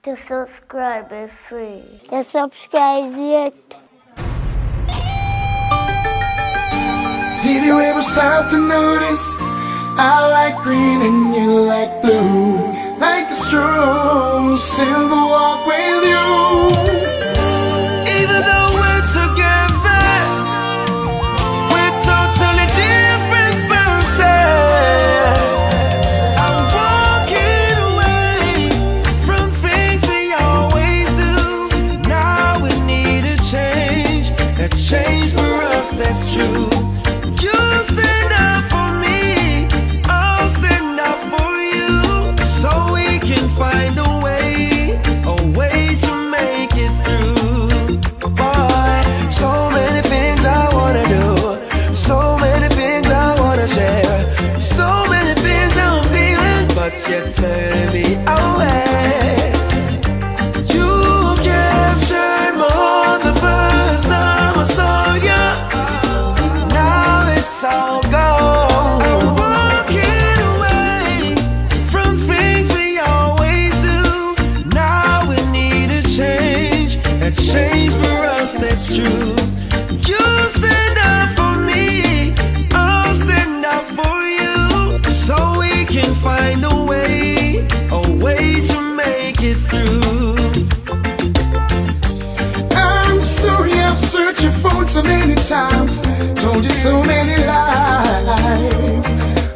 To subscribe is free. To subscribe yet. Did you ever stop to notice I like green and you like blue? Like a stroll, silver walk with you. Even though we're together, we're totally different persons. I'm walking away from things we always do. Now we need a change for us, that's true. You stand up for me, I'll stand up for you, so we can find a way to make it through. Boy, so many things I wanna do, so many things I wanna share, so many things I'm feeling, but you're turning me away. You captured more the first time I saw you. It's all gone. I'm walking away from things we always do. Now we need a change for us, that's true. You stand up for me, I'll stand up for you, so we can find a way to make it through. I'm sorry I've searched your phone so many times, told you so many lies,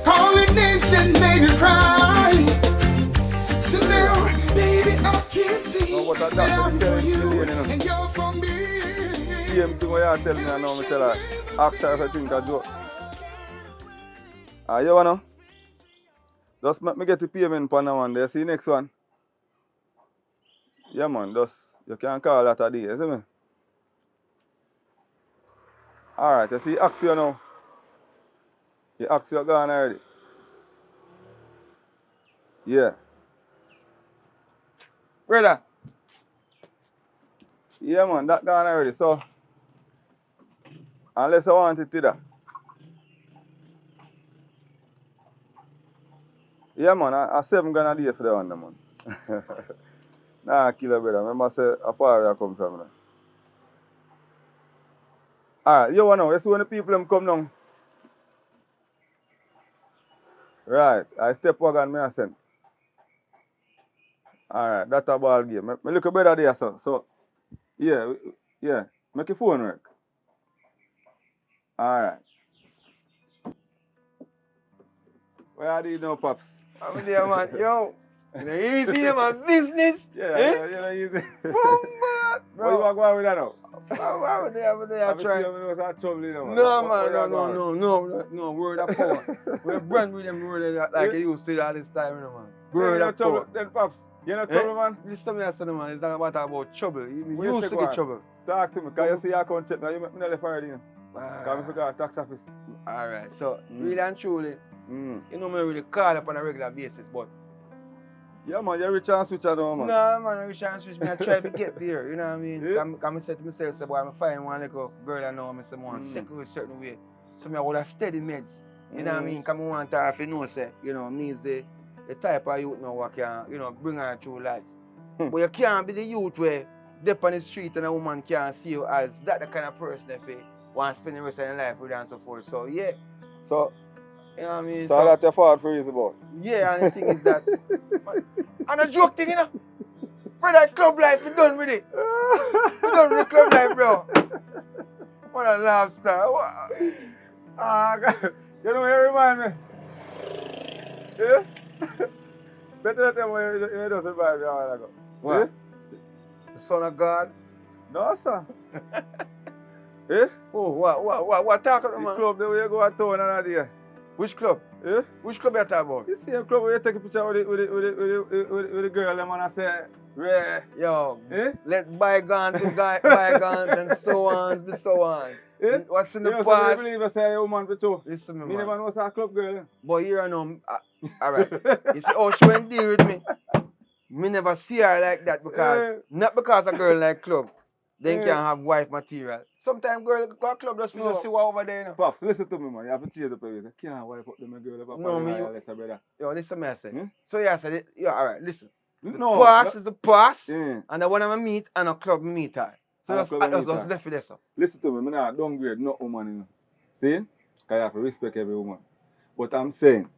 calling names that made you cry. So now, baby, I can't see that I'm for you and you're for me. Same thing what you tell me and now I tell her, ask her if I think I joke. You wanna? Just make me get the payment for now one day. See you next one. Yeah man, just you can call that a day, you see me? Alright, you see ask you now. You ask you gone already. Yeah. Brother. Yeah man, that gone already, so unless I want it to that. Yeah man, I 7 grand a day for the one man. Nah, kill a brother. Remember say how far I come from now. Alright, you know, you see when the people them come down. Right, I step wagon me I send. Alright, that's a ball game. Me look a better there, so. So yeah, make your phone work. Alright. Where are you now, Pops? I'm there, man. Yo, you know, easy, my business. Yeah, you know, easy. Boom, What you want to go with that now? I'm there, I try. Trouble, you know, man. No, man, no, word of power. We're brand with them word like you used to all this time, you know, man. Word of power. Then, Pops, you know trouble, man? Listen to me, I said, man, it's not about trouble. You used to get trouble. Talk to me, because you see I can't check now, you make me not left already, you know. Because I forgot tax office. Alright, so really and truly, you know me really call up on a regular basis, but yeah man, you're rich and switch now, man. No man, rich and switch, me I try to get there, you know what I mean? Because I said to myself, say, boy, I'm find one little girl I know, I say, I want to second a certain way. So I want to steady meds, you know what I mean? Because I want to have to know, say, you know, means the type of youth now what can, you know, bring her through life. But you can't be the youth where dip on the street and a woman can't see you as that the kind of person that want to spend the rest of their life with and so forth. So yeah. So you know what I mean? So that's your fault for reason about. Yeah, and the thing is that and a joke thing, you know. Brother, club life, we done with it. We done with the club life, bro. What a laugh star. God. You know what you remind me? Yeah? Better than them when you don't survive a while ago. What? Yeah? The son of God? No, sir. Eh? Oh, what talk about, man? The club, the way you go to town and day. Which club? Eh? Which club you talking about? The same club where you take a picture with the girl and I say, Ray. Yo, eh? Let bygones be bygones and so on be so on. Eh? What's in the you past? You believe I say a woman for two. Listen me, me man. never know a club girl. But here I know, alright. You see how she went deal with me? Me never see her like that because, not because a girl like club. Then can have wife material. Sometimes girl go to club just to see what over there, you know. Pops, listen to me, man. You have to change the place. You can't wife up them girl. No, me. Brother. Yo, listen to me, I said. So yeah, I said, yeah, alright, listen. No. Pass is the pass, Yeah. and the one I meet and a club me meet her. So And a that's club meet just her. left for this. Listen to me, I not downgrade no woman, you know. See? Because you have to respect every woman. But I'm saying,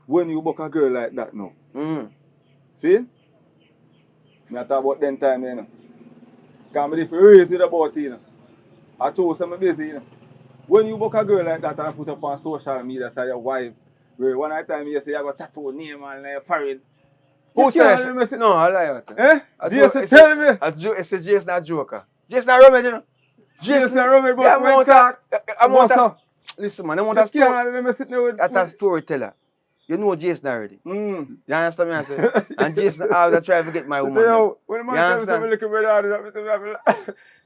when you book a girl like that now, see? I talk about them time, you know. Because I'm raise it about it, you know. I told some busy, you know. When you book a girl like that and put up on social media, say your wife, where one time you say you have a tattoo name on your forehead. Who said that? No, I lie. Eh? Jason, tell me. It's a Jason a joker. Jason a rumage, you know. Jason rumage, but when talk. Listen, man, I want a story. That's a storyteller. You know Jason already. You understand me? I say? And Jason always try to get my woman. Yo, when the man tells me to look at brother,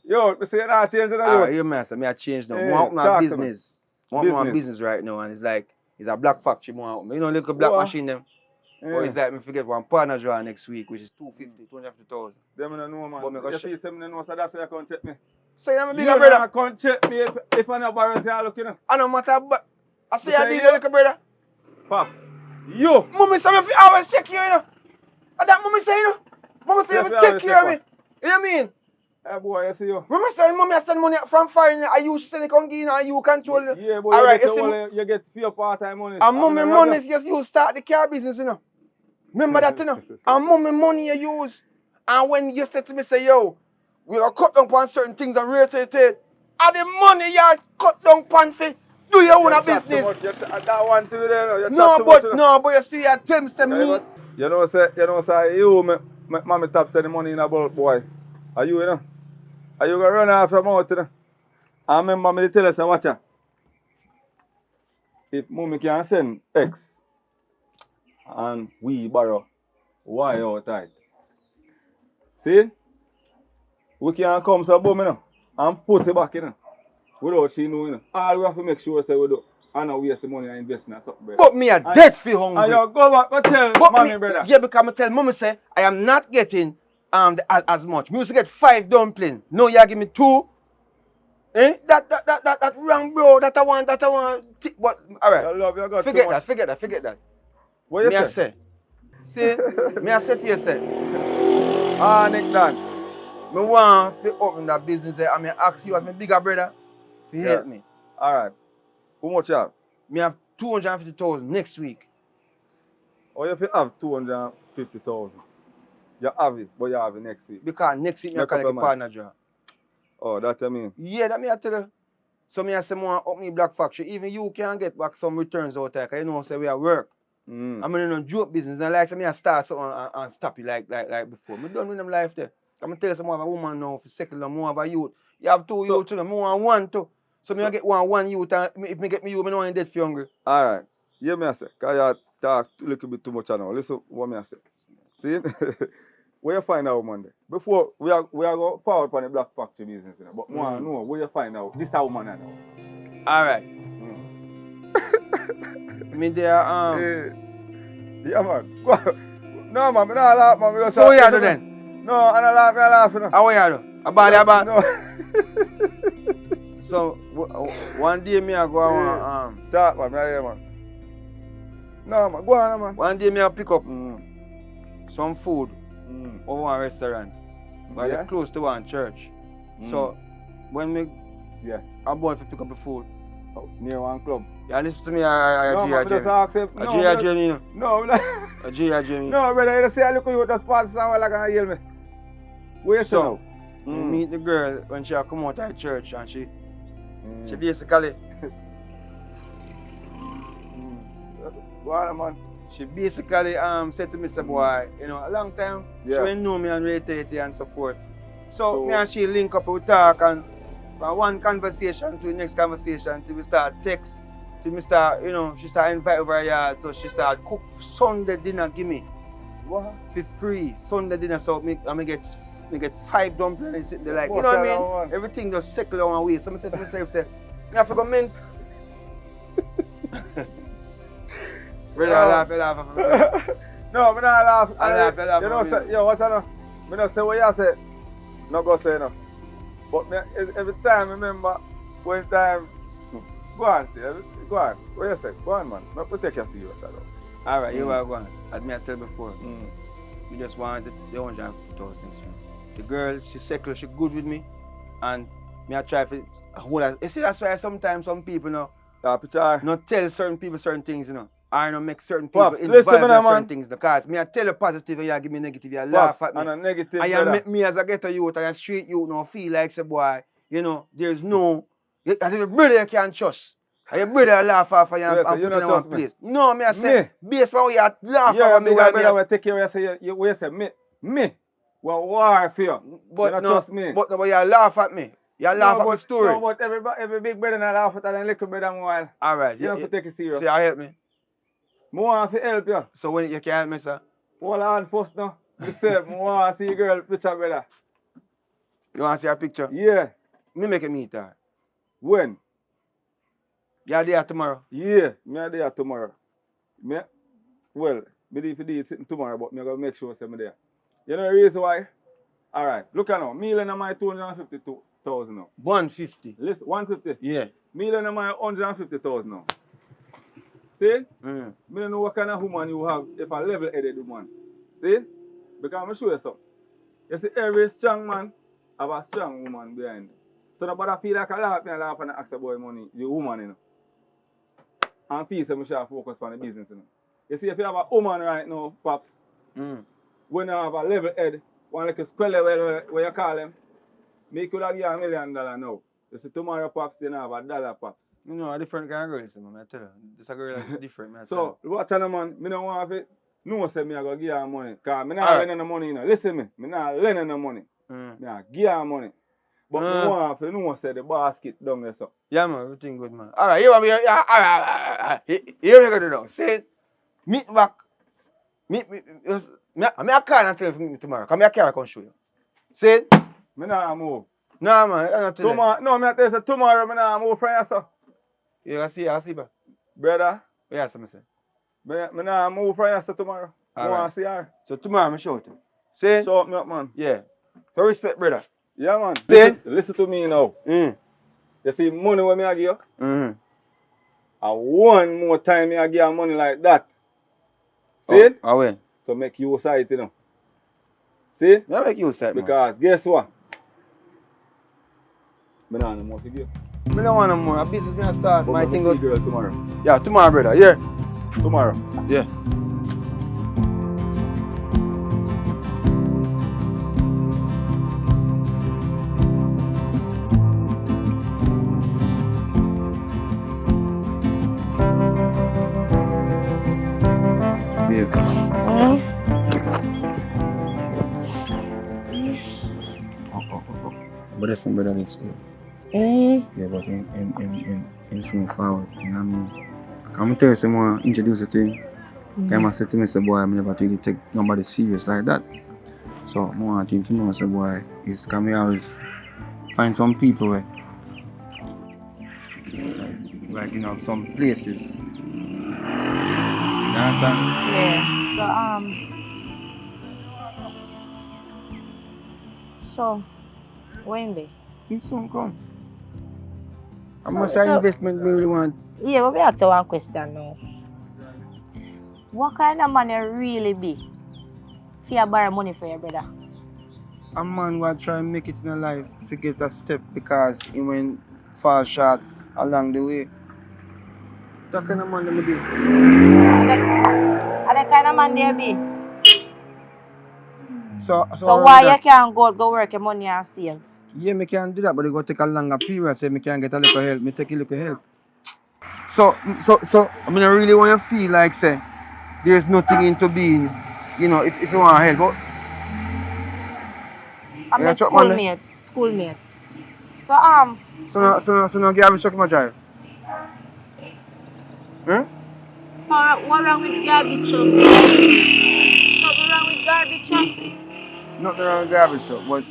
yo, I say you're not changing that. Alright, you man, me I change now. More open a business. More open a business right now, and it's like it's a black factory more open. You know, look at black machine them. Or it's like me forget one partner draw next week, which is 250,000. Them I don't know, man. But you see, me know, so that's why you can't check me. Say I'm a bigger brother. You can't check me if I know borrow say look, you know. I don't matter, but I say I did little brother. Pops. Yo! Mommy say me always check you, you know. And that mommy say, you know. Mommy say you take care of me. You know what I mean? Hey boy, I see you. Remember saying mommy I send money from foreign, I use send it on give and you control it. Yeah, boy, alright, you get your part-time money. And mommy money if you start the car business, you know. Remember that, you know. And mommy money you use. And when you say to me, say, yo, we are cut down on certain things and rate it. And the money you cut down on for do your own business. That one too there, no, but you see, I tell me, say me. You know, say, you, mommy top say the money in a bulk, boy. Are you, you know? Are you going to run off your mouth, you know? I remember me tell us, watch out. If mommy can send X and we borrow Y outside, see? We can come to a bum, you know, and put it back, you know, without she know, you know. All we have to make sure say we do. I know waste the money and invest in something, brother. But me a dead feel hungry. And you go back and tell mommy, brother. Yeah, because I tell mommy say, I am not getting as much. Me used to get 5 dumplings. No, you give me 2. Eh? That wrong, bro. That I want. But all right. Forget that. What you say? See, me I say to you, say. Nick Dan. Me want to open that business. I mean, ask you as my bigger brother to help me. All right. How much you have? Me have 250,000 next week. Oh, you have 250,000. You have it, but you have it next week. Because next week, I can make a partner job. Oh, that you mean? Yeah, that me I tell you. So me I say more open the black factory. Even you can get back some returns out there, because you know say we are work. I mean, in a joke business, and like me I start something and stop it like before. Me done with them life there. I'm gonna tell you some more of a woman now for second more of a youth. You have 2 youth to them, more than 1 too. So me I get one youth, and if me get me you, me know I'm dead for hungry. Alright. Yeah, me I say, because you talk a little bit too much now. Listen what me I say. See? Where you find out woman there? Before we are going forward for the black factory business, you know, but more know where you find out this a woman now. Alright. Me there yeah man. Go on. No man, me not laugh man. So what you do then? No, I don't laugh, I laugh. You know. How you do? About No. So one day me I go on talk man, I hear man. No man, go on man. One day me I pick up some food over one restaurant. But they're close to one church. So when me I'm going to pick up the food. Near one club. Yeah, listen to me, I No, man, just ask him. No, Jamaican. No, Jamaican. No, brother, you say I look at you with the spots and all like I hear me. Where you so, meet the girl when she come out of church and she basically Go on, man. She basically said to me, say, boy, you know, a long time she didn't know me and reiterate and so forth. So me and she link up, we talk, and from one conversation to the next conversation till we start text, till we start, you know, she start invite over her yard, so she start cook Sunday dinner, give me. What? For free, Sunday dinner, so I get 5 dumplings sitting there like, you know what I mean? Everything just circle on way. So I said to myself, say, I have to go mint. Brother, I laugh. No, I don't laugh. I laugh. You know, say, yo, what's that? I don't say what you say. No go say no. But me, every time I remember one time, go on, Steve. Go on. What you say? Go on, man. We'll take you serious. Alright, you are going. As me I tell before. me just want the 150,000 next week. The girl, she settled, she good with me, and me I try to hold her. You see, that's why sometimes some people, you know, not tell certain people certain things, you know. Or not make certain people Pops, involved listen, in man. certain things. Because me I tell you positive and you give me negative, you Pops, laugh at me. and a negative, and you brother. make me as a ghetto youth and a street youth now feel like say boy, you know, there's no, I think your brother you can trust. And your brother laugh off of you and Yes, put you you not in one trust me. place. No, me I say, based on what you laugh You're a off me big while brother me. will take care of you. You say, me. Well, war for you. But You not no, trust me. but you laugh at me. You laugh at my story. No, but every big brother not laugh at that little brother while. Alright, You have to take it serious. So you help me. More want to help you. So when you can help me, sir? Hold on first now. Myself, I want to see girl picture, brother. You want to see a picture? Yeah. Me make a meet her. When? You're there tomorrow? Yeah, me are there tomorrow. Well, me need to do it sitting tomorrow, but me going to make sure I'm there. You know the reason why? Alright, look at now. Me and my 252,000 now. 150. Listen, 150? Yeah. Me and my 150,000 now. See? Mm. Me don't know what kind of woman you have if a level-headed woman. See? Because I'm show you something. You see, every strong man have a strong woman behind him. So nobody feel like I laugh and ask the boy money, the woman, you know. And peace, I should focus on the business, you know. You see, if you have a woman right now, Pops, when you have a level head, one like a squirrel, where you call him, me could have give $1 million now. You see, tomorrow, Pops, you have $1, Pops. You know, a different kind of girl, man, I tell you. This a girl like different, man. So, watch out, man. Me don't want to know say me I go give her money. Because me not lending no money, you know. Listen me. Me not lending no money. Me I give her money. But me want to know say the basket down there, so. Yeah, man, everything good, man. Alright, you want me, alright. Here we go to now. Say, meet back. Me a call and tell you tomorrow. Come here, I can show you. Say, Me not move. nah, man, I'm not telling you. Tomorrow, no, me I tell you say tomorrow me not move from here, so. You see, I sleep. Brother. Yeah, so me say. Me not move from here, so tomorrow. I want to see her. So tomorrow I'm show you. Say, Show me up, man. yeah. So respect, brother. Yeah, man. Say, listen to me now. You see, money when me I give you? And one more time me I give you money like that. See it? Oh, when? So make use of it, you know. See? Yeah, make use of it, man. Because guess what? Me not no more to give. Me don't want no more. A business me I start. But My me thing see go. girl tomorrow. Yeah, tomorrow, brother. Yeah. Tomorrow. Yeah. But that's some brother needs to. Yeah, but in soon forward, you know what I mean? I'm tell you someone introduce you to him. I said to me, say boy, I never really take nobody serious like that. So I want him to know, say boy, is can we always find some people where like you know, some places. You understand? Yeah. So when they? He soon come. How much investment we really want? Yeah, but we ask you one question now. What kind of man you really be if you borrow money for your brother? A man will try and make it in life to get a step because he went fall short along the way. That kind of man they be. Are the kind of man they be? So why you can't go work your money and save? Yeah, me can do that, but it go take a longer period. So me can get a little help. Me take a little help. So I mean, I really want to feel like say there's nothing into being, you know, if you want help. But I'm a schoolmate. So So now give me chuck my drive. Huh? So what wrong with garbage truck? Something wrong with garbage truck? Nothing wrong with garbage truck, but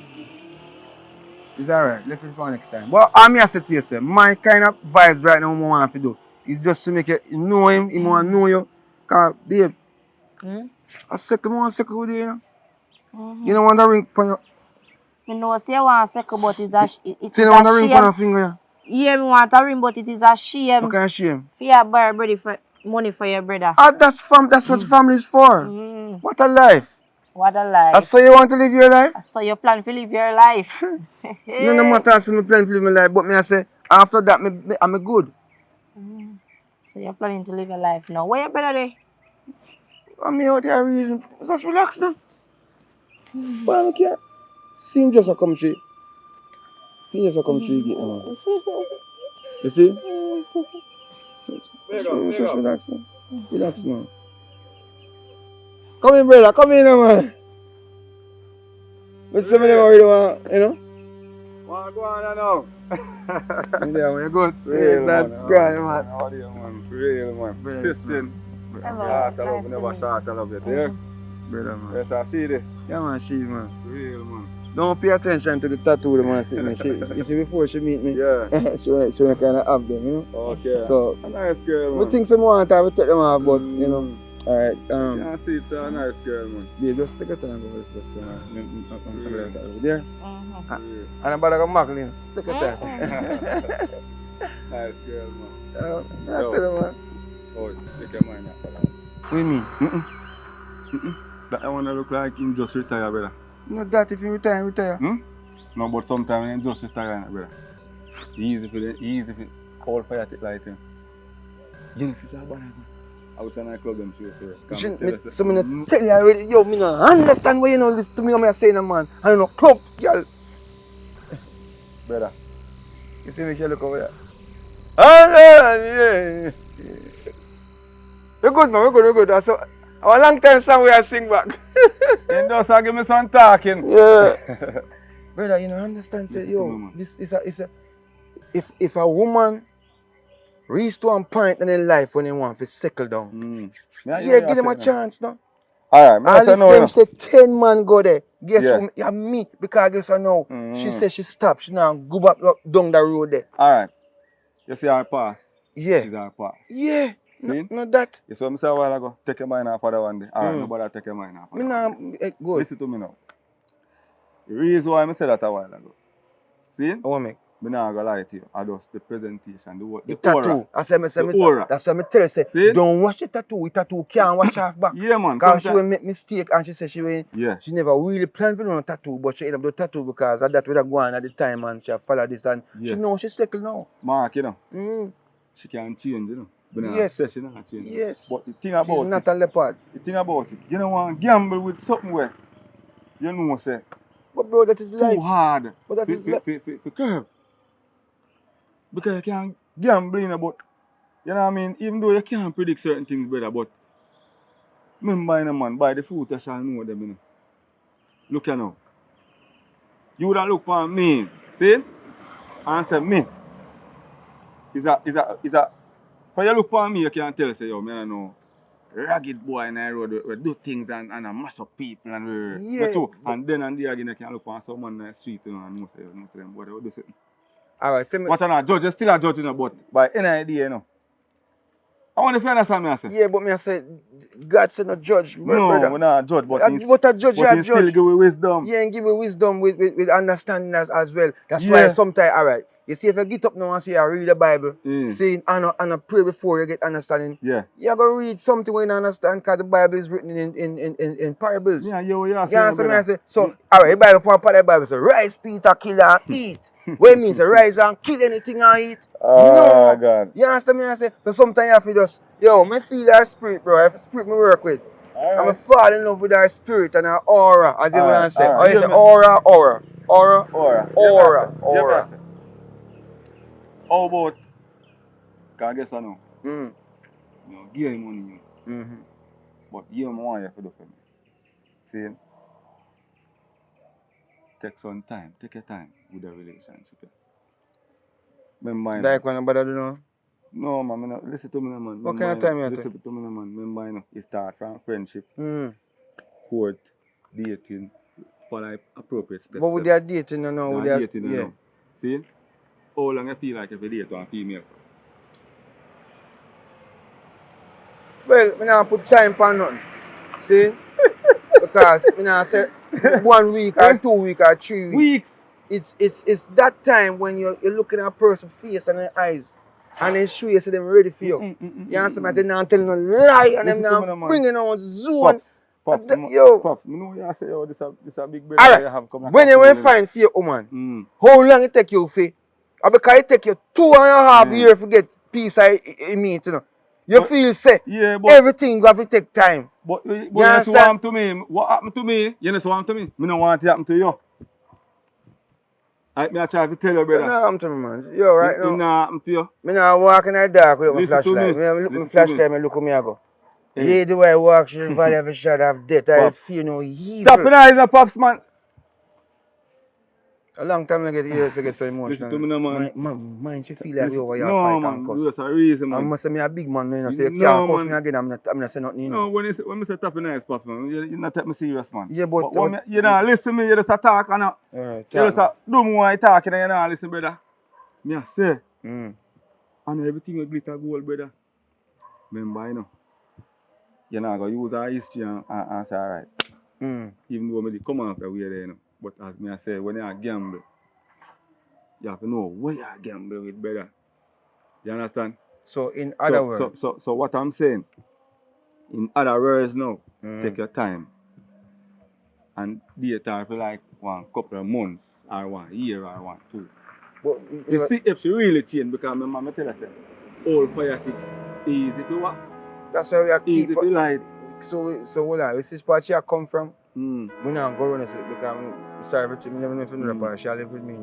it's alright. Left it for next time. But I'm here to say to you, sir, my kind of vibes right now, what I want to do is just to make you know him, he want to know you. Because, babe, I want to second with you, you know. You don't want to ring for your. I know say you want a second, but it's a shame. So you don't want to ring for your finger, yeah? Yeah, I want a ring, but it is a shame. What kind of shame? If you borrow money for your brother. Ah, that's what family is for. What a life. What a life. So you want to live your life? So you plan to live your life. No matter as me plan to live my life, but me I say after that I'm good. So you're planning to live your life now. Where your brother there? I'm out there reason. Just relax now. Why I care? See him just a come tree. See just a come tree get man. You see? Just relax now. Relax man. Come in brother, come in now man. But some of them already want, you know? Want go on now? Yeah, man, good. Real That's man. good, man. How are you, man? Real man. Brilliant, Sister. Hello. Short Nice love, to never meet short love you there. Brother, man. Yes, I see this. Yeah, man, she, man. Real man. Don't pay attention to the tattoo the man sitting there. You see, before she meet me, Yeah. she kind of have them, you know? Okay. So, A nice girl, we man. think some more time we take them off, but, you know. Alright, Yeah, I see it's a nice girl, man. babe, just take your time over this, man. There. Mhm. And I'm about to go Macklin. Take your time. Nice girl, man. I tell you, man. Oh, take your mind after that. What do you mean? That one look like him just retire, brother. Not that if you retire. No, but sometimes he just retire, brother. Easy for all fire take like him. You know, it's a banana. I would say I club them too, sir. Someone tell you already, yo, me no understand why you know listen to me what I'm saying, man. I don't know, club, girl. Brother. You see me, she look over there. Yeah. We're good, man, we're good. That's our long time song we are sing back. You just give me some talking. Yeah. Brother, you know, understand, say, Listen to yo, me, man. this is a, if a woman reach to one point in their life when they want to settle down, yeah, give them a chance, no? Alright, And if know, them say 10 man go there, guess Yeah. who? Yeah, me. Because guess I know. She said she stopped. She now go back down the road there. Alright. You see our pass? Yeah. Is our pass. Yeah. See? No that. You saw me say a while ago, take your mind off for that one day. Alright, nobody take your mind off for Me that now, one good. Listen to me now. The reason why I said that a while ago. See? I want me. Me not gonna lie to you. I just the presentation, the tattoo. aura. I say, The aura. that's what I tell her. Say, See? don't wash the tattoo. The tattoo can't wash off back. Yeah, man. Because she will make mistake and she said Yeah. she never really planned for no tattoo, but she ended up doing tattoo because of that would have gone at the time and she follow this and she Yes. know she's settled now. Mark, you know. She can change, you know. But Yes. say she not change. Yes. But the thing She's about not it, a leopard. the thing about it, you don't want to gamble with something where you know say But bro, that is life. too hard But that is for curve. Because you can't gamble in about, you know what I mean? Even though you can't predict certain things, brother, but remember, you know, man, by the fruit you shall know them, you know. Look you now. You would have looked for me, see? And say me. Is a when you look for me, you can tell say, yo, man, I know ragged boy in the road we do things and I mash up people and we too. And then and there again you can look for someone in the street, you know, and know say no to them, but they will do something. Alright, tell me. But I'm not judge, you're still a judge, you know, but by any idea, you know. I want to understand me, I say. Yeah, but me I say, God said not judge, brother. No, we're not a judge, but But a judge, you but a he still judge. give you wisdom. Yeah, and give you wisdom with understanding as well. That's why sometimes, alright, you see if you get up now and say I read the Bible, saying and pray before you get understanding, Yeah. you're going to read something when you understand because the Bible is written in parables. Yeah, You understand me? I say, so, alright, the Bible, part of the Bible says, rise, Peter, kill and eat. What it means, rise and kill anything and eat. Oh, God. You understand me? I say, so sometimes you have to just, yo, me feel our spirit, bro. I have a spirit me work with. I'm a fall in love with our spirit and our aura, as you want to say. Or you say aura. How about, because I guess I know, Mm. you know, give him money, you know. Mm-hmm. But you don't want you to do for me. See? Take some time, take your time with the relationship. Remember, Like when I'm better, you know? no, man, no, listen to me, man. What kind of time you have to? Listen to me, man. Remember, you know, it start from friendship, Mm. court, dating, for like appropriate steps. But with their dating, you know, with their dating, you know. See? How long you feel like if you date one female? Well, I don't put time for nothing. See? Because I say 1 week or 2 weeks or 3 weeks. It's that time when you're looking at a person's face and their eyes. And then show you say them ready for you. You understand me? They're not telling no lie and them now bringing on zone. Pops, Yo. Pops, I know you say, oh, this a big brother Alright. you have come When you went find for your woman, how long it take you for? Because it take you 2.5 years to get peace in me, you know. You feel say everything have to take time. But you understand? To me, what happened to me, you know what happened to me? I don't want it to happen to you. I try to tell you, brother. It not happen to me, man. Yo, right now. It not happen to you. I not walk in the dark with my Listen to flashlight. me. I look my flashlight, I look at me, I go. Hey. Yeah, the way I walk, she valley of a shadow of death. I feel no evil. Stop it, eyes, Pops, man. A long time I get ears to get so emotional. Listen to me, no, man. Mine, she feel like we over here no, fight man. and cuss. That's a reason, man. I must say me a big man, you know, so you No, can't cuss man. me again, I'm not saying nothing, you know. No, when I say top nice, Pops, man, you not take me serious, man. Yeah, but when you don't listen to me, you just a talk, and you just a do more talking, and you don't listen, brother. Me I say, and everything will glitter gold, brother. Remember, you know, you're not going to use our history and say, alright. Even though I come after we there, you know. But as me I say, when you gamble, you have to know where you gamble with, brother. You understand? So in other words. So what I'm saying, in other words now, take your time. And date her for like 1 couple of months, or 1 year, or 1, 2. But you see if she really change, because my mama tell her, old fire thing, easy to what? That's why we are keep. Easy to light. So hold on, this is part she come from. We now go run it because I'm sorry, but we never know if you know the part. She live with me.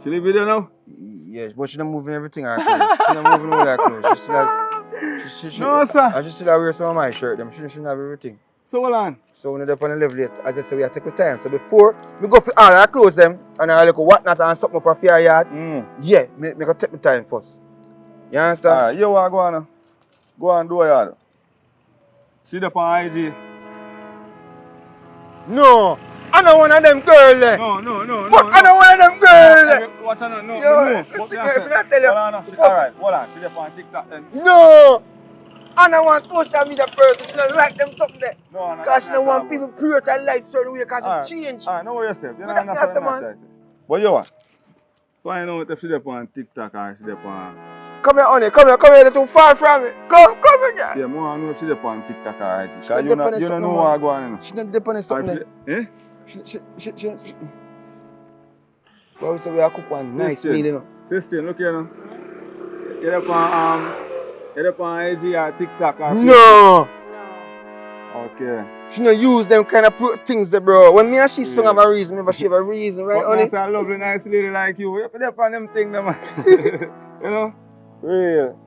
She live with you now? Yes, but she not moving everything her clothes. She not moving all her clothes. She still has, no, sir. I just still have wear some of my shirt. Them she have everything. So hold on. So when they're up on the level yet, as I say, we have to take the time. So before we go for all our clothes them and I look whatnot and something up off your yard, yeah, me go take my time first. You understand? Alright, you want to go on now? Go on, do yard. See the on IG. No, I know one of them girls there. No. I know one of them girls there. Watch out, no. Yo, I tell you. Alright, hold on. She there on TikTok then. No. I don't want social media person. She don't like them something there. No. Because she don't want people to create her life certain way because she change. Alright, no worry yourself. You know that's the man. But you what? Find out if she there on TikTok or she there on... Come here, honey. Come here. You're too far from me. Come here. Yeah, more know if she there on TikTok or IG. Because you don't know what going on. She don't depend on something there. Eh? She. Well, we say we are cook one nice meal, you know. Sister, look here now. You're there on IG or TikTok or... No. Okay. She don't use them kind of things there, bro. When me and she still have a reason, maybe she have a reason, right, honey? But a lovely, nice lady like you. You're there on them things, man. You know? Real.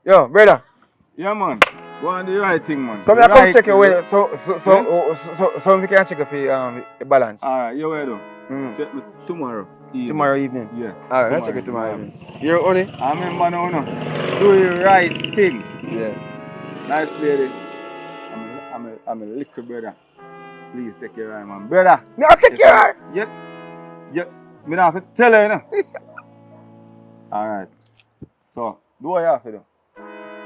Yo, brother. Yeah, man. Go on do the right thing, man. So I come check your way. So we can check if you balance. Alright, you where though? Check me tomorrow evening. Tomorrow evening? Yeah. Alright, I'll check it tomorrow evening. You honey? I remember now, no. Do the right thing. Yeah. Nice lady. I'm a little brother. Please take care of her, man. Brother. Me I'll take care of her. Yep. Me not have to tell her, you know. Alright. So, do what you have to do.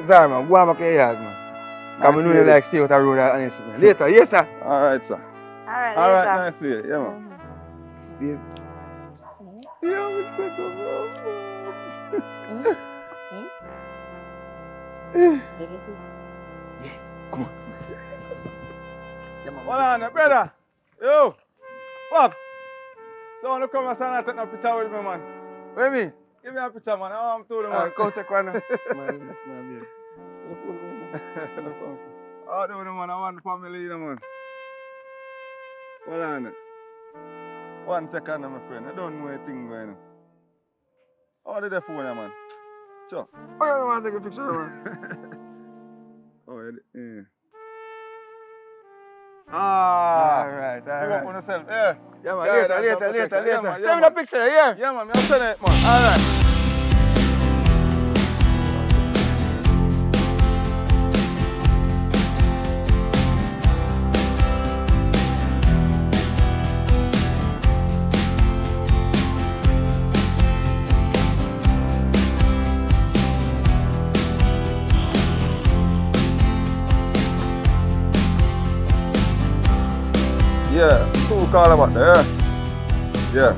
Sorry, man. Go back to your yard, man. Because I know you like stay out the road and anything. Later, yes, sir. Alright, sir. Alright, nice lady. Yeah, man. Babe. Yeah, we take Come on. Hold on, brother. Yo, Pops. So I want to come and take a picture with me, man. What do you mean? Give me a picture, man. I'm to the man. Alright, come take one now. Smile, babe. Oh, do the man. I want the family, you know, man. Hold on. 1 second, my friend. I don't know anything going on. Oh, the phone, man. Sure. Oh, you don't want to take a picture, man. Oh, yeah. Ah. Alright. You up on yourself, yeah. Yeah, man. Yeah, Later. Yeah, man. Send me the picture, yeah? Yeah, man. I'll send it, man. Alright. Yeah, cool call about there. Yeah.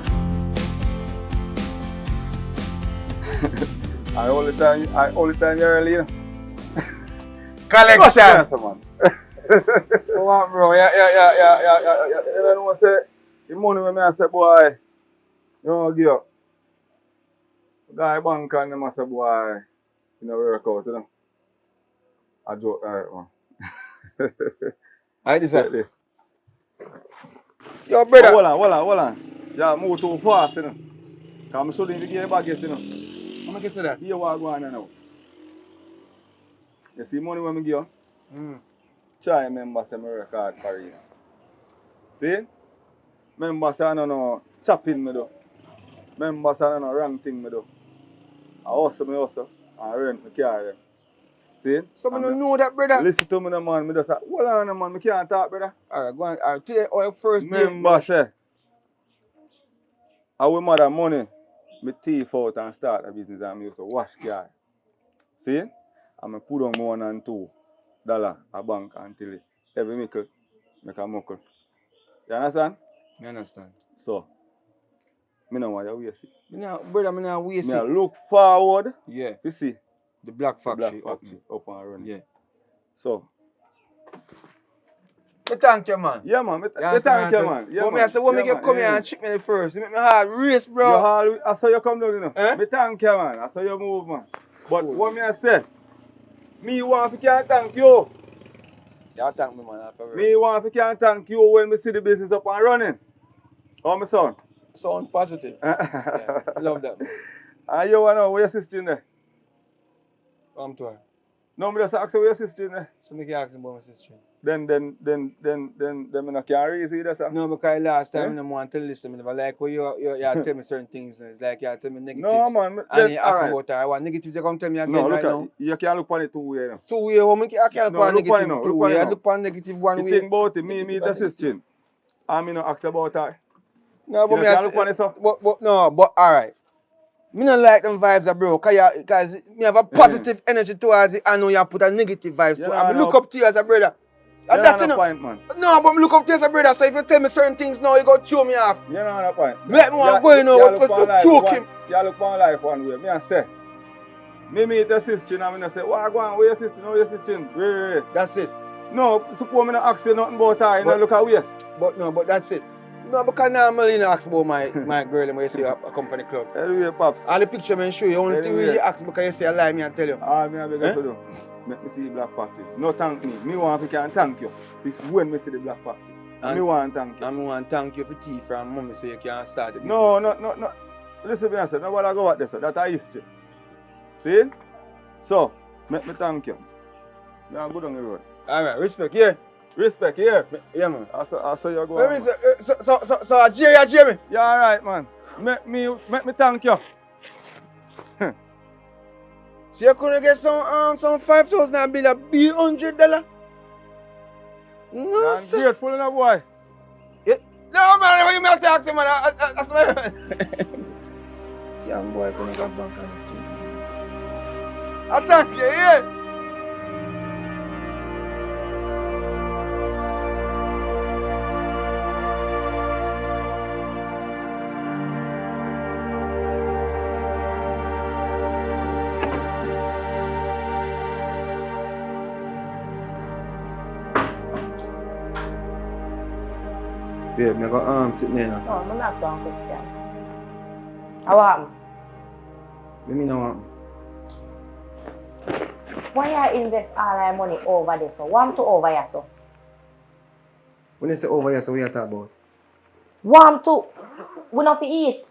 I all the time you're early, you know. Collection. Yes, man. So what, bro? Yeah. You know what I say? The money when I say, boy, you know, give up. Guy bank and them say, boy, you know, work out, you know. I joke, alright, man. I decide. Take this. Yo, Oh, brother. hold on. Yeah, move too fast, you know. Because I'm showing the game back, you know. How much is that? Here what going on now. You see money when I give you? Try remember say me work hard for you. See? Remember say I don't know chopping me do. Remember say I don't know wrong thing me do. I hustle and rent me car them. See? Some don't know that, brother. Listen to me no man, me just say, hold on man, me can't talk, brother. Alright, go on. Alright, today our first day. Remember say, I with mother money, me thief out and start a business and me used to wash car. See? And I put on $1 and $2 a bank until every mickle make a muckle. You understand? I understand. So, me no want you waste it. Brother, me now waste Me it. a look forward. Yeah. You see The Black the Factory. Black Factory up and running. Yeah. So, Me thank you, man. yeah man, me Yeah, thank you man. Yeah, but me man. I say, when me get come here and trick me first, you make me heart race, bro. I saw you come down, you know. Eh? Me thank you man. I saw you move man. But Cool. what me I say, me want to can thank you. Yeah, thank me, man. After Me want to can thank you when me see the business up and running. How my son? Sound positive. Yeah, love that, man. And you want to know where your sister in there? Come to her. No, me just ask you where your sister in there. So me can ask him about my sister. Then me not can raise you there, sir. No, because last time Eh? I didn't want to listen. I never like how you tell me certain things. It's like you tell me negatives. No man, And you ask alright. about her. I want negatives, you come tell me again No, right look now. at you can't look on it two ways now. Two way, I can't No, look on look on it negative now, two look on way. it I now. look on negative one The way. thing about it, me meet the sister. And me no ask about her. No, but You me can't I look on it, say, so. but alright. Me not like them vibes, bro. Cause me have a positive energy towards it. I know you put a negative vibes to it. I look up to you as a brother. You're That not you on a know. point, man. No, but me look up to you as a brother. So if you tell me certain things now, you go throw me off. You're not on a point. Let me want to go, you know, what choke him. You look on life one way. Me I say. Me meet the sister and I say, what go on, where your sister? No, your sister. Wait. That's it. No, suppose me not ask you nothing about her, you know, look away. But that's it. No, because normally you ask about my girl when you say I come from the club. Anyway, Pops. All the picture I show you, only thing Anyway. you ask because you say I lie me and tell you. All me have to do, make me see the Black Factory. No thank me. Me want to can thank you. It's when me see the Black Factory. And me want to thank you. And me want to thank you for tea from mommy so you can start it. No. Listen to me, I said, nobody go at this. That's a history. See? So, make me thank you. Now go down the road. Alright, respect, yeah. Respect, here. Yeah, man. I saw you go Let on, me man. say, so Jerry. Yeah, alright, man. Make me thank you. So you couldn't get some 5,000 and bill a $100? No, I'm sir. grateful enough, boy. No, man, you may talk to man. I swear. Yeah, boy, couldn't go back on the street. I thank you, yeah. Yeah, I got sitting there now. No, I'm not asking one question. How happened? What you mean I want? Why you invest all our money over this? So want to over here, so? When you say over here, so what you talk about? Want to? We not fi eat.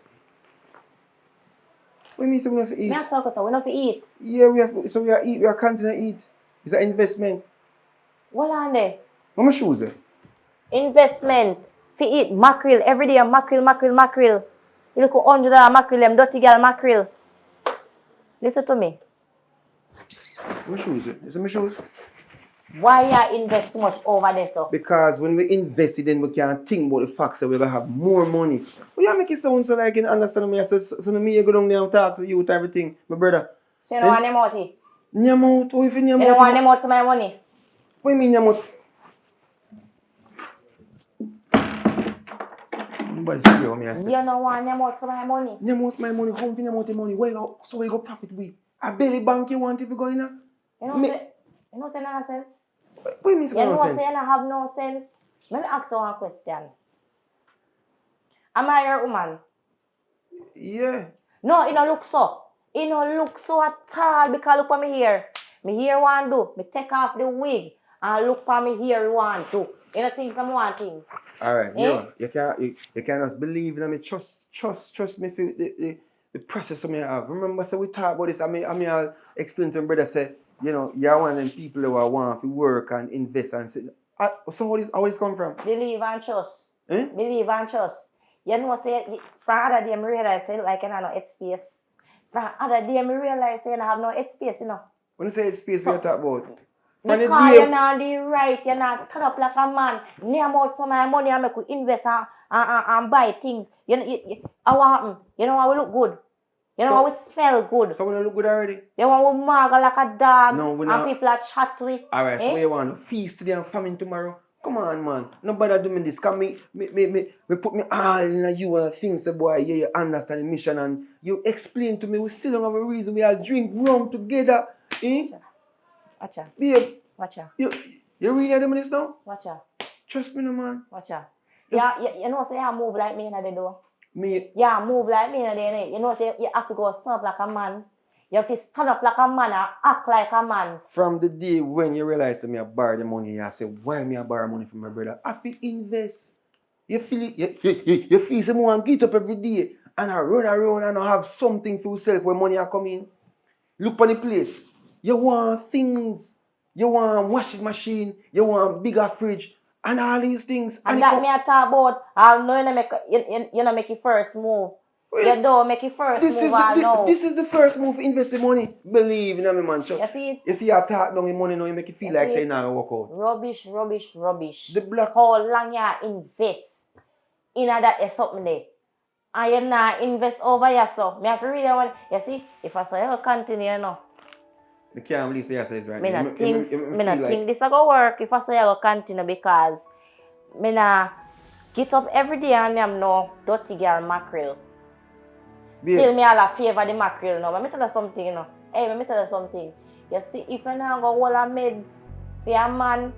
What do you mean say we have to eat? Me ask you, so we not fi eat. Yeah, we have to, so we are eat, we are continue to eat. It's an investment. What on there? What my shoes there? Investment. Fi eat mackerel every day. Mackerel. You look $100 mackerel, them dirty girl mackerel. Listen to me. My shoes there? Is it my shoes? Why you invest so much over there, so? Because when we invest it, then we can think about the fact that we're going to have more money. Well, you make it sound so like you understand me. So me, you go down there and talk to you with everything, my brother. So you don't want them out here? Nyam out? What if you nyam out? You don't want them out to my money? What do you mean nyam out? Nobody figure what me I say. You don't want them out to my money? Nyam out's my money. How do you nyam out the money? So we go profit we. A belly bank you want if you go in there? You know, You know say no sense? What do you mean You no know sense? say you don't have no sense? Let me ask you one question. Am I your woman? Yeah. No, it don't look so. It don't look so at all because look what me here. Me here want do. Me take off the wig and look for me here want do. You know things I'm want things. Alright, Eh? you can't just believe in me. Trust me for the process of me have. Remember, so we talk about this. I'll explain to my brother, say, you know, you're one of them people who want to work and invest and say, so how this come from? Believe and trust. Eh? Believe and trust. You know say from other day me realize say like you know no head space. From other day me realize say you have no head space, you know. When you say it's space, what you talk about? From the Because day- you're not the right, you're not turn up like a man. Name out some of my money and make we invest and buy things. How what happen? You know how we look good. You know So- how we smell good. So we don't look good already? You want we margle like a dog No, we and not. people are chat with. Alright, so Eh? you want to feast today and famine tomorrow? Come on, man. Nobody do me this. Cause me put me all in you and things, boy. Yeah, you understand the mission and you explain to me. We still don't have a reason. We all drink rum together. Eh? Watch out. Babe, Watch out. you really doing this now? Watch out. Trust me, no, man. Watch out. Yes. Yeah, you know say you move like me in the door. Me, Yeah, move like me in the. You know say you have to go stand up like a man. You have to stand up like a man and act like a man. from the day when you realize that me I borrow the money, you say, why me I borrow money from my brother? I feel invest. You feel it, you feel someone get up every day and I run around and I have something for yourself when money are coming. Look on the place. You want things. You want washing machine. You want bigger fridge. And all these things. And it that come- me I talk about, I'll know you know make your first move. Well, You don't make your first this move is all now. this is the first move to invest the money. Believe in me, man. You see it? You see, I talk down the money now, you make you feel You like see saying it? now work out. Rubbish. The black How long you invest in that is something there. And you not invest over yourself. Me have to really want, you see, if I say you continue, you know. I can't believe say this right Me now. not think, You me not feel think this a go work if I say I go continue because me not get up every day and I'm no dirty girl mackerel. babe, Till me all a favor the mackerel now. Let me tell you something, you know. Hey, let me tell you something. You see, if you not go hold a meds for your man,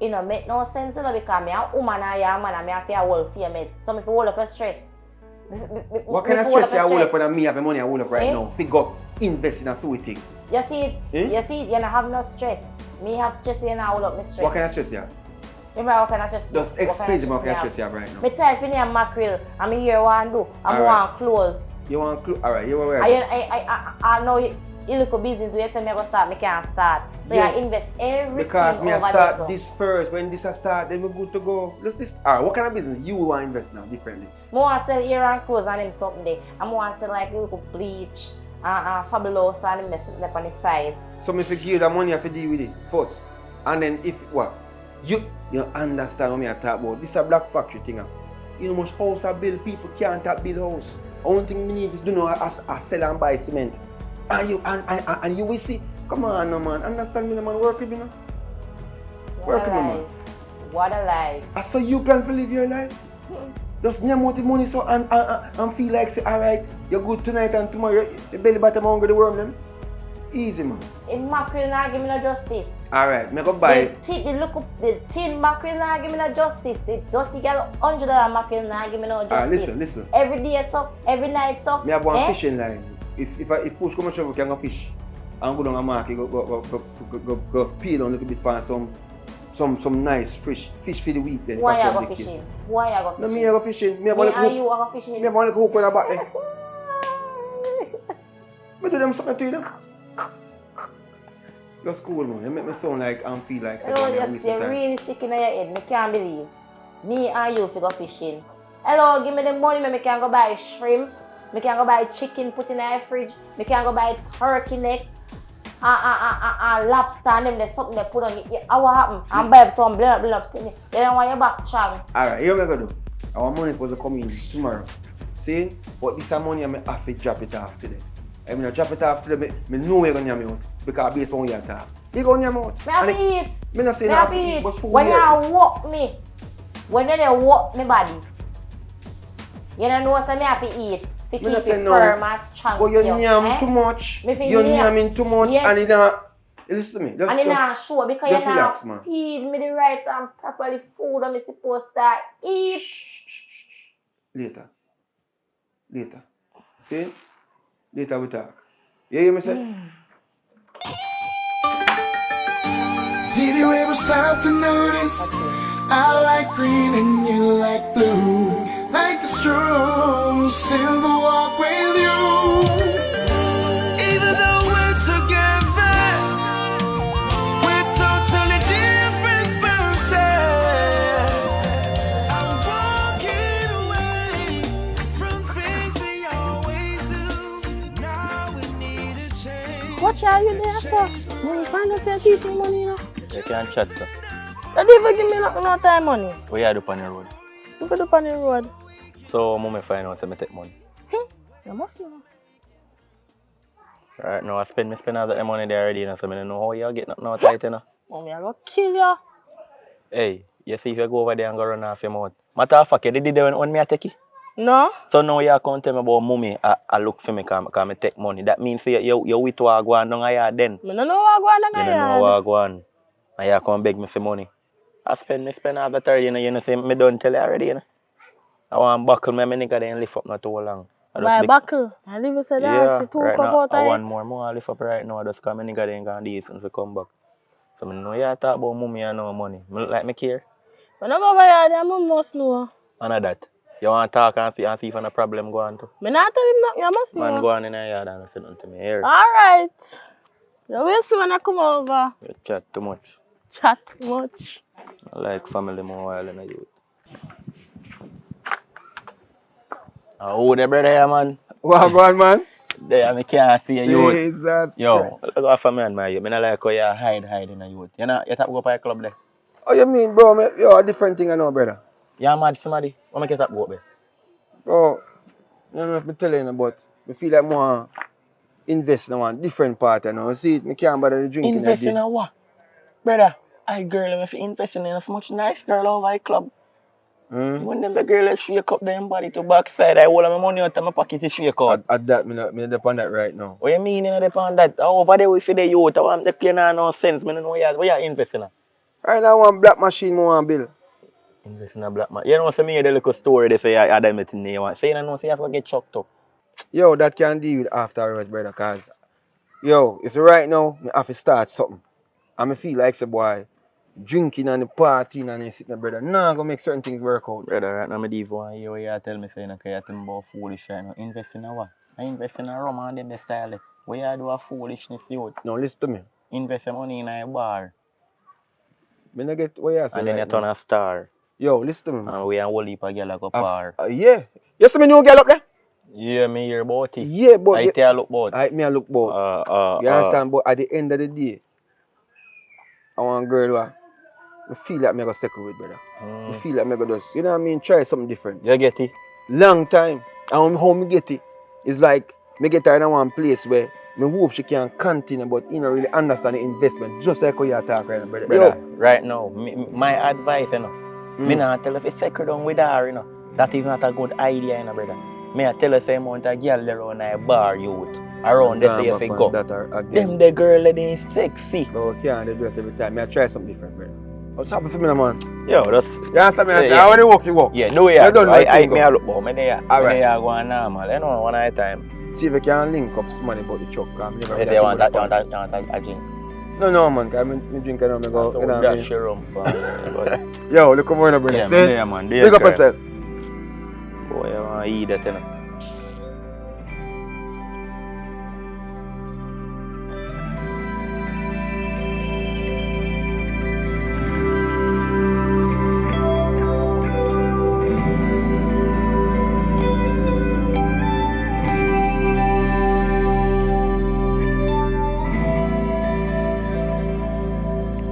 it no make no sense, you know, because me a woman and you a man and me have to hold for your meds. So me fi hold up your stress. what kind of stress you hold up stress? when me have the money I hold up right Eh? now? Pick up, invest in a few things. You see it? Eh? You see it? You don't have no stress. Me have stress, you not hold up my stress. What kind of stress you have? Remember what kind of stress? Just explain to me what kind of stress me you have right have. now. Me tell you, I'm mackerel, and me here want do, and me Alright. want clothes. You want clue? Alright, you were I know you look at business where you say me go start, me can't start. So Yeah. you invest everything because me I over start there. this first. When this I start, then we're good to go. Let's this. Alright, what kind of business you want to invest now differently? I want to sell ear and clothes and them something there. I want to sell like little bleach and fabulous and them left on the side. So me give you the money I have to deal with it first. And then if what? You understand what me I talk about. This is a black factory thing. You know much house I build, people can't build house. Only thing me need is do know I sell and buy cement. And you will see. Come on no man, understand me no man, work with me no. Work with me man. What a life. I saw you plan to live your life. Just name out the money so and feel like say alright, you're good tonight and tomorrow the belly bottom hungry the worm them. Easy man. In mackerel not give me no justice. Alright, me go buy. The tin mackerel not give me no justice. The dirty girl $100 mackerel not give me no justice. Listen. Every day so, every night so. Me have one fishing line. If push come and shove, we can go fish. And go down a market, go peel on a little bit pan some nice fish for the week then. Why for you some go big fishing? fish. Why you go No, fishing? me I go fishing. Me have Me one and little you hook. go fishing. Me have one little hook on the back there. Me do them something to you know. That's cool man. You make me sound like and feel like Hello, something I waste my you're time. really sick in your head. Me can't believe. Me and you go fishing. Hello, give me the money. Me can go buy shrimp. Me can go buy chicken, put in the fridge. Me can go buy turkey neck. Lobster and them. There's something they put on it. What happen? And buy some blood. You don't want your back chang. Alright, here we go do. Our money is supposed to come in tomorrow. See? But this money I have to drop it off today. I mean I drop it off today, me know you're gonna me out. Because based on what you talk. You gonna me out. Me have to eat. Me not say Me not have to eat. but food When here. you walk me, when you walk me body, you don't know what me have to eat. To keep not it say no. firm and strong. But you still, yam eh? too much. Me feel You're yam. yamming too much Yes. and Listen to me. And you're not sure because just you're relax, not man. feed me the right and properly food I'm supposed to eat. Later. See? Later we talk. You hear me say? Did you ever stop to notice I like green and you like blue? Like the strong silver walk with you. Even though we're together, we're totally different person. I'm walking away from things we always do. Now we need a change. What are you there for? You find us your teaching money, you know? You can't chat, sir. You didn't give me no time money. What you do on the road? You put up on the road. So, mom find out I take money. You must know. Right now, I spend all the money there already, so I don't know how you get nothing out of it, you know? Mommy, I go kill you. Hey, you see if you go over there and go run off your mouth. Matter of fact, you did it when I take it. No? So now you can't tell me about mommy, I look for me because I take money. That means you with what I go on down here then. I don't know what I go on You don't know what I go on. And you can't beg me for money. I spend all the 30, you know, say, me don't tell you already, you know. I want to buckle me, nigga, then lift up not too long. Why buckle? I leave you say that, Yeah, see two right cup now, out I of want it. more. I lift up right now, I just come nigga then gonna decent to come back. So I know you talk about mommy and no money. I look like me care. When I go over here, your mom must know. And of that. You want to talk and see if a problem go on too. Me not tell him nothing, you must know. Man go on in the yard and say nothing to me here. Alright. You will see when I come over. You chat too much. Chat much. I like family more while in the youth. Oh, the brother here, man. What go on, man? There, I can't see you. Jesus. Yo, look out for me and my youth. I don't like how you hide in the youth. You know, you talk go by club there. Oh, you mean, bro? Yo, a different thing I know, brother. You mad somebody? What make you talk go up there? Bro, I don't know if I'm telling you, but I feel like more invest in one different part, you know. See, I can't bother drinking. Invest in a what? Brother, I girl, if you invest in a much nice girl over a club. When them the girl shake up them body to backside, I hold my money out of my pocket to shake out. At that, me not depend that right now. What you mean you not depend that? Over there with the youth, I want to play no sense. I don't know what you invest in. Right now, one black machine, more one bill. Invest in a black man. You know, say me the little story they say I them it in there. Say you know, say you have to get chucked up. Yo, that can deal with afterwards, brother, cause yo, it's right now, I have to start something. And I feel like some boy drinking and the partying and then sitting there, brother. Nah, go make certain things work out. Brother, right now me deep one year you tell me saying okay, you tell me about foolish right now. Invest in a what? I invest in a rum and them style. Where you do a foolishness youth? No, listen to me. Invest your money in a bar. Me not get what you say And then right you turn now. a star. Yo, listen to me, man. And we a whole heap of girl like a par. Yeah. You see me new girl up there? Yeah, me hear about it. Yeah, but I tell you look about. I me a look both. You understand? But at the end of the day, I want a girl who I feel like I'm going to settle with, brother. I feel like I'm going to just, you know what I mean, try something different. You get it? Long time. And how me get it, it's like, me get her in one place where me hope she can continue, but you know really understand the investment, just like how you talk right now, brother. Brother, right now, my advice, you know, me not tell her if you secure down with her, you know, that is not a good idea, you know, brother. Me I tell her same amount of girl around a bar youth. Around they say if you go. Them the girl that is sexy. But we can't do it every time. Me I try something different, brother. What's happening for me, man? Yo, that's... You understand me? I say, how do you walk? Yeah, do it. You don't I look about me there. Alright. Me there go on normal, you know, one at a time. See if you can link up some money about the truck. You say you want that, a drink? No, man, because I drink and I go, you know what I mean? Rum, Yo, look over here, brother. yeah, See? there, man. Pick up yourself. Boy, you want to eat that, you know.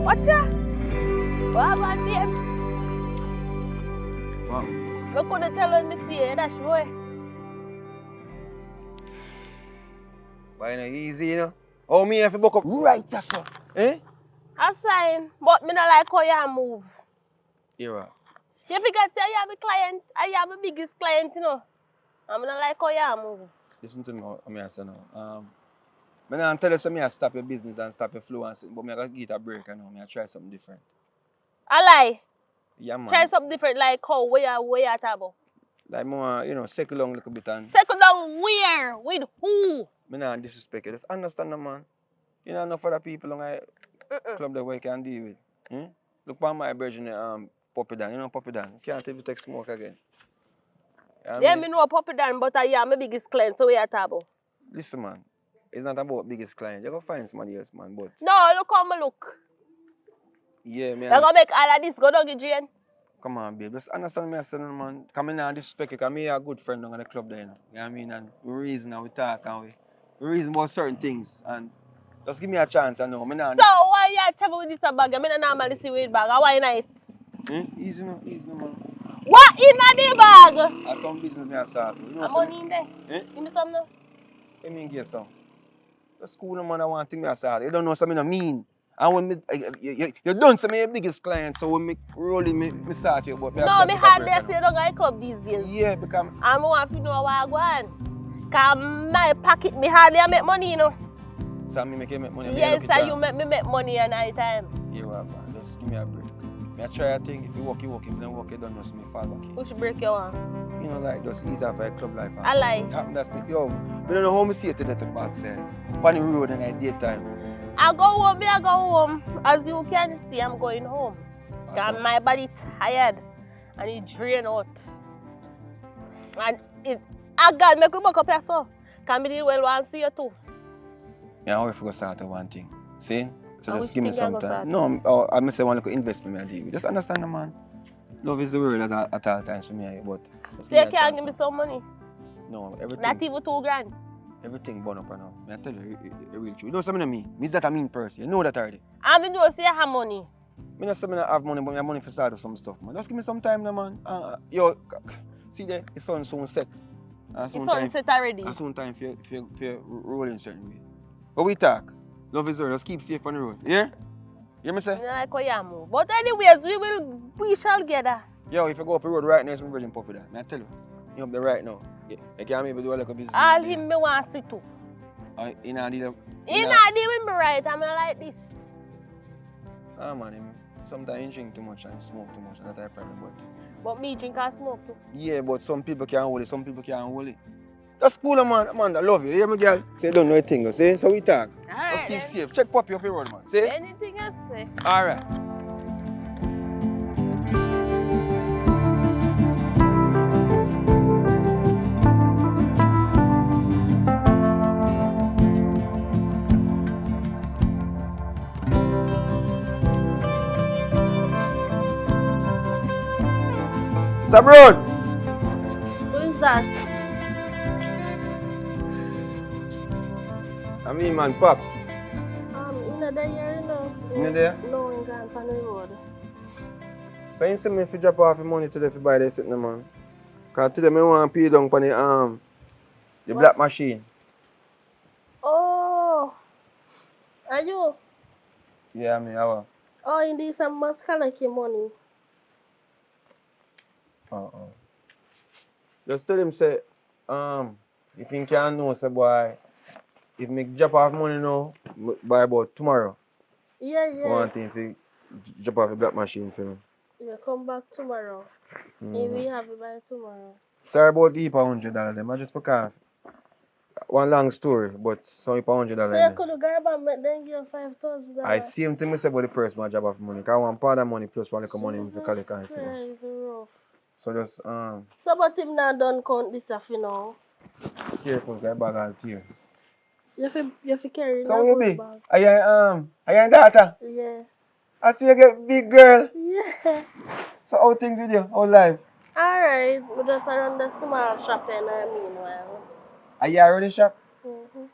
Watch ya. What about babes? Wow. I couldn't tell her me see you, that's boy. Why not easy, you know? Oh, me have to book up right, that's all. Eh? I sign, but me not like how you move. Here, You forget say I am a client, I am the biggest client, you know. I'm not like how you move. listen to me, what I say now. I don't tell you something, I stop your business and stop your flow and something, but I gotta give it a break and now. I try something different. I lie. Yeah, man. Try something different like how where you talk about. Like more, settle down a little bit and Second down where? With who? me not disrespect you. Just understand the man. You know enough other people on my club that we can deal with. Hmm? Look for my version Puppy Dan. You know Puppy Dan? Can't even take smoke again. Yeah, me know Puppy Dan, but I am my biggest client, so where you talk about. Listen, man. It's not about biggest client. You go find somebody else, man. But No, look how me look. yeah, me. You gonna make all of this go down, Jane? Come on, babe. Just understand me, I said, man. Come in and disrespect you, because me a good friend down at the club there, you know. You know what I mean? And we reason and we talk and we reason about certain things. And just give me a chance, I know. So why you travel with this bag? I mean, I normally see with bag. Why not? Easy no, man. What in the bag? That's some business me I start. You know I'm money in there. Give me some now. I mean, get some. Just cool, no, man. I want to think me I start. You don't know something I mean. And when me, you don't say me your biggest client, so when me rolling, me start you. But no, me hardly see you don't go to club these days. Yeah, because I want to know what I want. Because my pocket, me hardly make money, you know. so me make you make money. Yes, so you make me make money at night time. Yeah, well, man. Just give me a break. Me I try a thing. If you work, you work. If you don't work, you don't know. So me fall back. Push break you want. You know, like just easy for a club life. I lie. That's me. Yo, I don't know how me see it in the back side. On the road and at daytime. I go home. As you can see, I'm going home. Because my body tired and it drain out. And I got me go back up here so. Can be well want to see you too. Yeah, I always start one thing. See? So And just which give me thing some you go time. start? No, I say one little investment I deal with. Just understand the man. Love is the word at all times for me, but So you can't give me some money? no, everything. Not even 2 grand. Everything burn up right now. I tell you, it real true. You know something of me? Me is that a mean person. You know that already. I mean, you say you have money. Me not say me not have money, but I have money for start of some stuff, man. Just give me some time now, man. Yo, see there, the sun soon set. It's sunset already. And soon time for you rolling certain way. But we talk. Love is all. Just keep safe on the road. Yeah? You me say? I like how you move. But anyways, we shall get that. Yo, if you go up the road right now, it's my virgin puppy there. I tell you. You up there right now. You can't maybe do a little business. All him me want to see too. You know, He not dealing me right. I'm like this. Man, sometimes you drink too much and smoke too much, and that's a problem. But me drink and smoke too. Yeah, but some people can't hold it, some people can't hold it. That's cool, man. Man, I love you. You hear me, girl? Say, you don't know a thing, see? So we talk. Just keep safe. Check puppy up your road, man. See? Anything else say? All right. Sabron! Who is that? I mean, man, Pops. In the year, no. In there? No, in Grand Road. So you say me if you drop off the money today if you buy this sitting, man. Because today I want to pay down on the black machine. Oh. Are you? Yeah, me, I will. Oh, indeed, some must collect your money. Just tell him, say, if you can't know, say, boy, if me drop off money now, by about tomorrow. Yeah. One thing if you drop off the black machine for me. Yeah, come back tomorrow. If we have it by tomorrow. Sorry about the $100 them. I just because one long story, but some $100. So you could grab and make them give you $5,000. I same thing I say about the first man drop off money. Because I want part of money plus one little money to collect and see. It's rough. So just So but him not done count this off, you know. careful, guy bag all tear. You have to carry So you be? bag. Are you daughter? Yeah. I see you get big girl. Yeah. So how things with you? How life? Alright, we just around the small shop in the meanwhile. Are you already shop? Mm-hmm.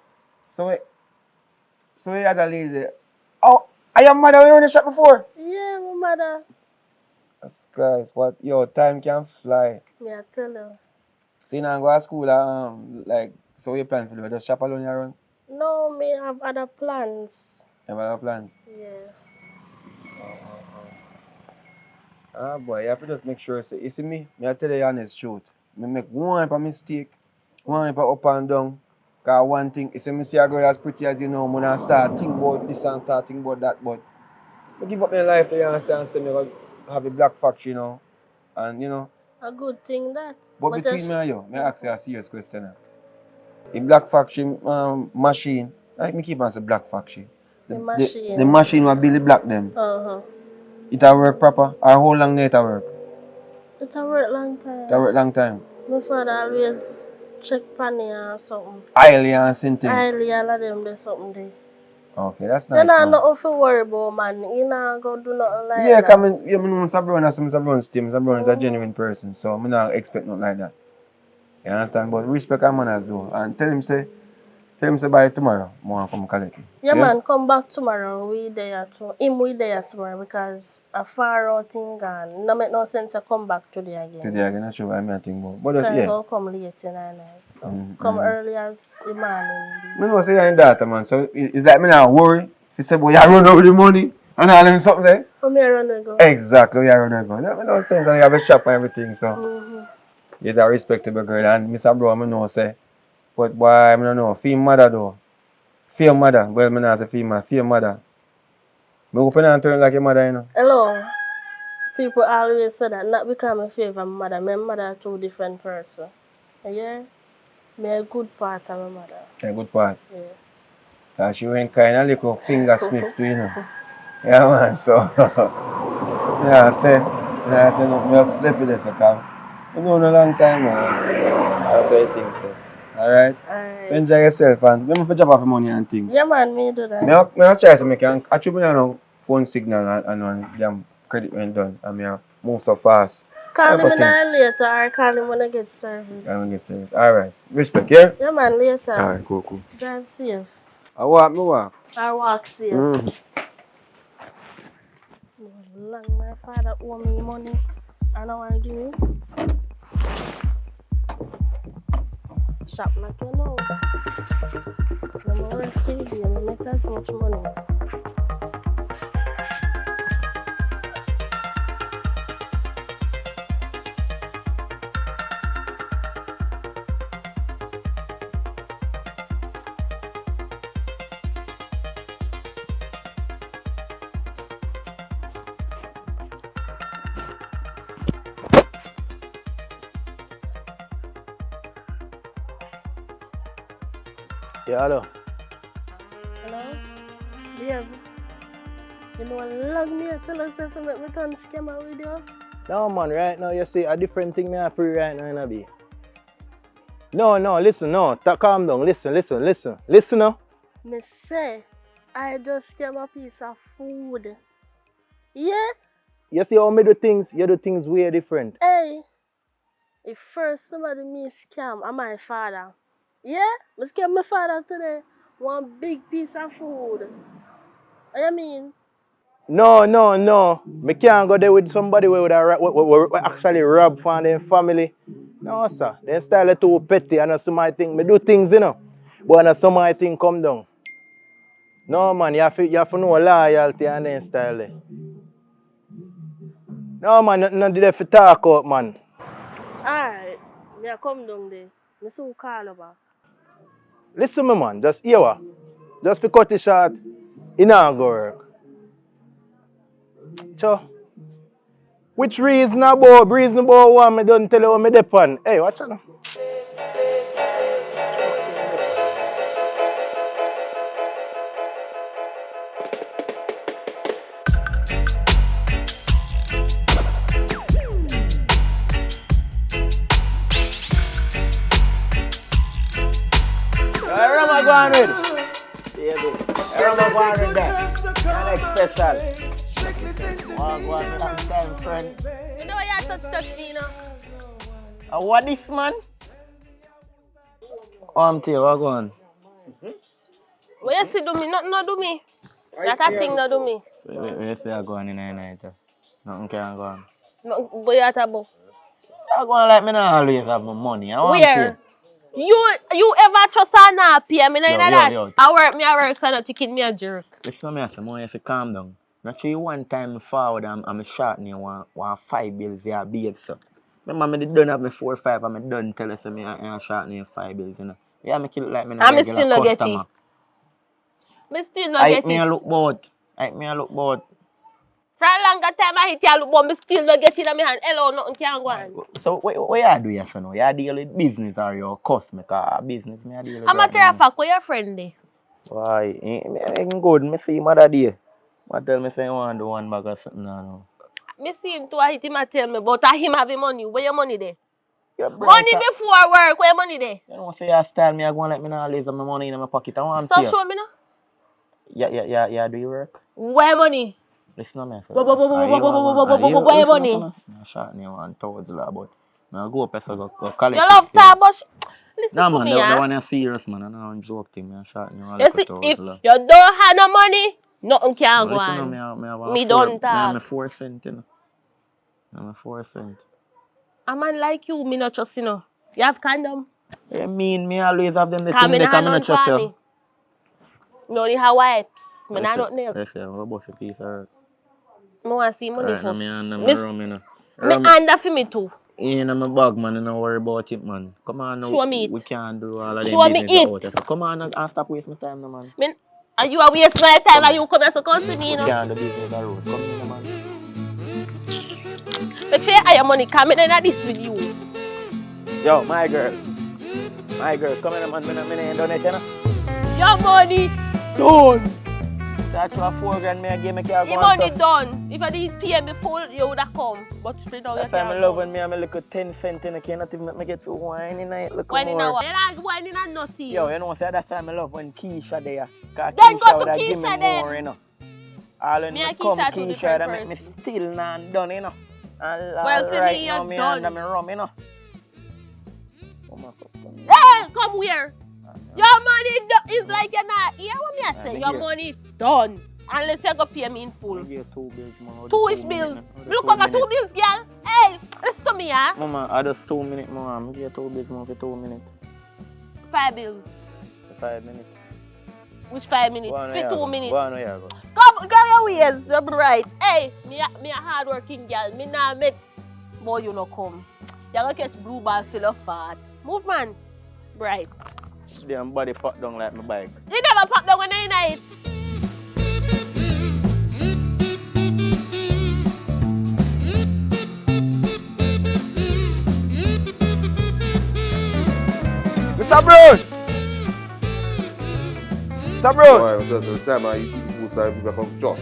So you had a lady there. Oh, are your mother were in the shop before? Yeah, my mother. Jesus Christ, what your time can fly. Me I tell you. So you now go to school like so you plan for do? Just shop alone around? No, me have other plans. You have other plans? Yeah. Ah boy, you have to just make sure. Say, you see me? I tell you the honest truth. I make one mistake, one up and down, Because one thing, if I see a girl as pretty as you know, when I start think about this and start think about that, but I give up my life to you understand and say me go have a black factory, you know. And you know. A good thing that. But between me and you, may I ask you a serious question now. The black factory machine, like me keep on saying black factory. The machine. The machine will build the black them. Uh-huh. It will work proper, or how long it will work? It will work long time. It will work long time. My father always check panny or something. Oily and something. Oily, all of them do something there. Okay, that's nice. Then I not to worry about, man. You know, go do nothing like yeah, that. Yeah, because I know Mr. Brown is a genuine person, so I don't expect nothing like that. You understand? But respect our manners though. And tell him say by tomorrow, I want to come collect him. Yeah, man, come back tomorrow. We there tomorrow because a far out thing gone. No make no sense to come back today again. That's true. I mean, I think about. But just, go come late in the night. So come early as the morning. I know say that in data, man. So it's like me not worry. If you say, boy, you run out with the money and all them something there. Come here, run and go. Exactly, you run and go. That makes no sense. And you have a shop and everything, so you're that respectable girl. And Mr. Brown, I know say. But boy, I don't know. Female mother though. Female mother. Well, I not say female. Female mother. I open and turn like your mother, you know. Hello. People always say that not because I favor my mother. My mother are two different person. Yeah? Me a good part of my mother. A good part? Yeah. Because she went kind of little finger smith too, you know. Yeah, man. So, I say no, just left with this, okay? You know, a long time, man. That's what I think, so. Alright? So enjoy yourself and remember to drop off the money and things. Yeah, man, me do that. I try to make it. I try to phone signal and the credit when done. And I move so fast. Call him later or call him when I get service. Alright. Respect, yeah? Yeah, man, later. Alright, cool. Drive safe. I walk. I walk safe. Long my father owe me money. I don't want to give me. Shop like you know. I'm work KD, I make as much money. Yeah, hello. Hello? Babe, you know log me and tell us if you make me turn scammer with you? No, man, right now you see a different thing me I free right now, you be. No, listen, no. Calm down, listen now. Me say, I just scam a piece of food. Yeah? You see how me do things, you do things way different. Hey, if first somebody me scam, I'm my father. Yeah? Me scam my father today. One big piece of food. What you mean? No. Me can't go there with somebody who actually rob from their family. No, sir. Their style is too petty and some I think me do things, you know. But when some I think come down. No, man, you have to know loyalty and then style there. No, man, nothing there for talk out, man. Alright. Me a come down there. Me soon call you back. Listen, me, man, just hear what. Just for cut it short, it not go work. So, which reasonable one me don't tell you what me depend. Hey, watch out now. Where am I going with? Baby, where am I going with that? You're special. One time, friend. You know you touch me, you know? What this, man? I'm telling you, what going? What you see do me? Nothing no do me. That a thing no do me. So you say I go on in the night. Nothing can go on. No, but you at about. I go on like me not always have my money. I want Where? You ever trust a nappy? I mean, I know that. Yo. I work, so I not chicken me a jerk. Listen to me, I say, man, if you calm down. Not sure one time forward, I'm short and one 5 bills there, be it so. Remember, I done have me 4 or 5 and I done tell us me I short 5 bills, you know. Yeah, me kill it like me no And me regular still no get customer. it. Me still no I get me it. a look bout. I me a look bout. For a longer time I hit you look, but me still no get it in my hand. Hello, nothing can go on. So what you do here, so now? You deal with business or you cuss me? Cause business me a deal with I'm a right matter now. of fact, where your friend there? Why? Me good. Me see him other day. I tell me say you want to do one bag of something now. Me see him too, I hit him and tell me, but him have the money. Where your money there? You're Money before work, where your money there? You know say you style me, I go and let me know lazy my money in my pocket. I want So to show me now. Yeah, do you work? Where your money? Listen to me, sir. Where your money? I'm shot you 1,000 but I go up so go collect. You love Starbucks? Listen No to man, me, that yeah. one is serious man, I don't joke thing, man. Shot you You see, if you don't have no money, nothing can go listen to on. me, I have Me four, don't I have talk. 4 cents, you know. I'm a 4 cents. A man like you, me not trust you know. You have condom? I mean, me always have them the Cause thing me they not come have in none the chest, for yo. me. Me only have wipes. Me not nothing else. Listen, what about the piece of Me want see money alright, for. now me and Me, me rum, you know. me under for me too. In my bag, man, don't worry about it, man. Come on, now, Show me it. we can't do all of them Show me business it. out there. So come on and stop wasting my time, no, man. Me, are you a waste my time and you come here to come to me, We you know? can't do business on the road. Come in, man. Make sure you have your money, come in and this with you. Yo, my girl, come in, man. Me ain't done it, you know. Your money done. That's for 4 grand, me again, me can't Your go on, money so. done. If I did pay me full, you would have come. But straight now you That's why can't I love when me and me little 10 cent in the can, not even make me get to wine in it, look Wine in more. a what? You're not wine in a nothing. Yo, you know, say that's why I love when Keisha there. Cause Then go Keisha to would give me Keisha then. more, you know. All when Me me and come Keisha two Keisha, different that make me persons. still not done, you know. And Well, to right me, now, you're me done. under me rum, you know. Oh my God. Hey, come here. Your money is like you're not here. What me I say? Your money done. Unless you go pay me in full. I give 2 bills, man. Two-ish bills. Look like 2 bills, girl. Hey, listen to me, huh? Mama, I just 2 minutes more. I'm give 2 bills more for 2 minutes. 5 bills. For 5 minutes. Which 5 minutes? Go on, For yeah, 2 go. minutes. Go on, yeah, go. Come, go your ways. You're right. Hey, me a hard-working girl. Me nah make boy you no come. You gonna catch blue ball still of fat. Move, man. Right. Damn body pop down like my bike. You never pop down when I night. Mr. Brown! Mr. Brown! Why? The time I eat food time, people come chop.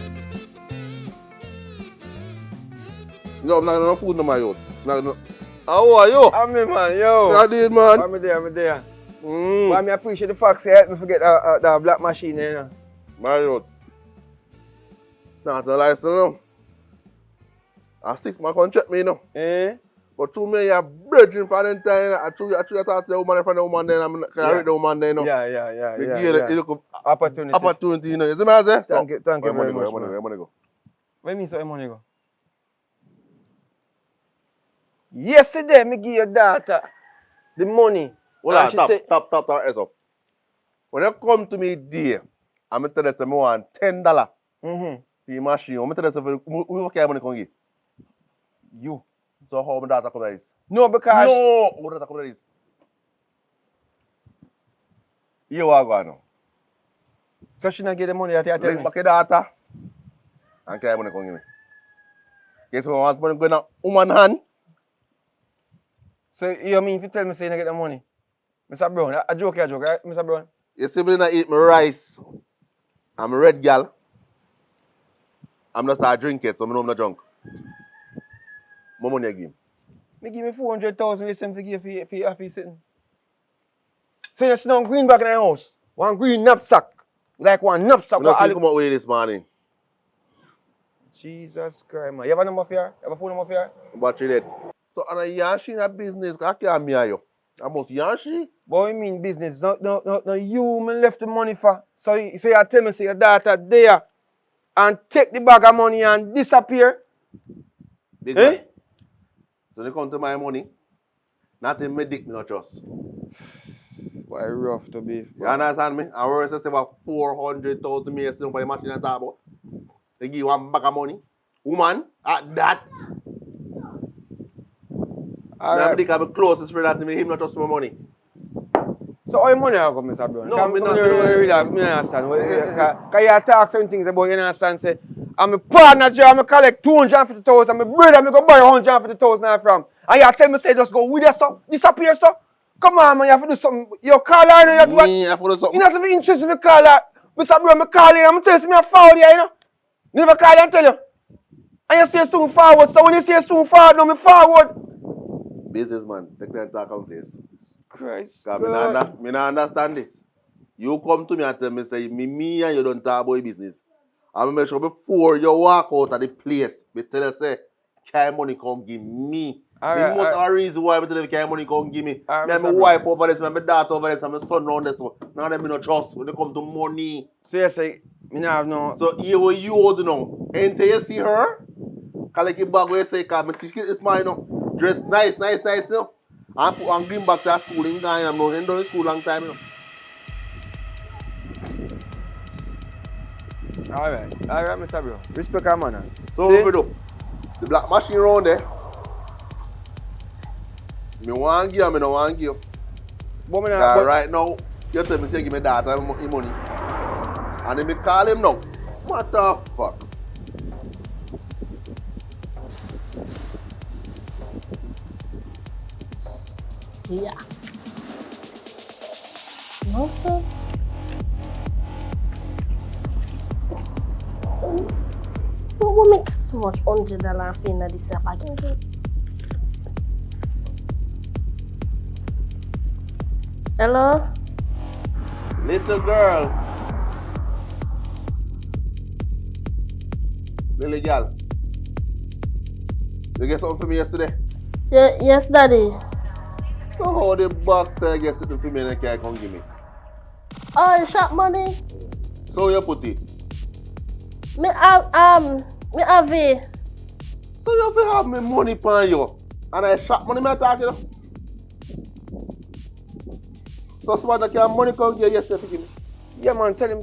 No, I'm not gonna food no my youth. Not gonna. How are you? I'm me, man, yo. I did, man. I'm there. Mm. But I appreciate the fact that you helped me forget the black machine, you know. My youth. Not a license, no. I 6 months contract me, no. Eh? But through me, you're bridging for the time. I talk to the woman from the woman, then I'm carry the woman, then, no. Yeah. We give you the Opportunity. you know. You see me, I say? Thank you very Where much, money man. go? Where you mean so money go? Yesterday, me give your daughter the money. Hold And on, she stop, say- stop, up. When you come to me dear, I'm going to tell you say, I want $10 Mm-hmm. for your machine. I'm going to tell you, who you care money can give? You. So how my daughter come to this? No, because... No, how my daughter come to this? You are going now. So she not get the money that you tell Bring me? back your daughter and care money can give me. Guess who wants money going to woman hand? So you mean if you tell me say you not get the money? Mr. Brown, a joke, right, Mr. Brown? You see me not eat my rice. I'm a red gal. I'm not start drinking, so I know I'm not drunk. My money again. Me give me 400,000 you send to give for you sitting. So you sit down green back in the house. One green knapsack. Like one knapsack. I'm not see you come out with it this morning. Jesus Christ, man. You have a number for her? You have a phone number for her? Battery dead. So, and a Yanshi in a business, I can't mean you. I must Yanshi. But you mean business? No, you me left the money for. So you tell me say your daughter there and take the bag of money and disappear? Big Eh? man. So they come to my money. Nothing me dick me not trust. Why rough to be. You understand me? And worse, I say about 400,000 me still for the machine and talk about. They give you one bag of money. Woman, at that. All Now I right. think I'm the closest friend to me, him not trust my money. So how your money I go, Mr. Brown? No, Come, me come not- here, me not- really understand. Because you talk certain things about, you understand, say, I'm a partner, I'm collect 250,000, I'm a brother, I'm go buy 150,000 from. And you tell me, say, just go with your son, disappear, so. Come on, man, you have to do something. You call her, you have to, Me, I follow you something. not have interest if you call her. Mr. Brown, I call you, I'm telling you, I'm forward here, you know. You never call you and tell you. And you say soon forward, so when you say soon forward, no, me forward. Businessman, take that talk on place. Christ, Because God. me not understand this. You come to me and tell me, say, me and you don't talk about your business. I make sure before you walk out of the place, me tell you, say, kind money come give me. All The right, most all right. reason why I tell you kind money come give me. All right, Me and my Mr. wife over this, me and my daughter over this, and my son around this one. Now them me no trust when they come to money. So you say, me not have no... So here what you hold now. Until you see her, collect your bag where you say, cause me see it's mine now. Dress nice now. And put on greenbacks at school in Ghana. I'm not in school long time, you know. All right, Mr. Bro. Respect our manner. So See? what we do? The black machine around there. Me want give you, me no want give you. But me not, Cause but, right now, you tell me say give me data and money. And then me call him now. What the fuck? Yeah. No, sir. What make so much $100 in this bag? Hello? Little girl. Little girl. You get something for me yesterday? Yes, Daddy. So how the box get something for me and you can't come give me? Oh, you shop money? So you put it. Me have it. So you have to have me money upon you. And I shop money me talking to. So someone can money come give you yesterday to give me. yeah, man, tell him.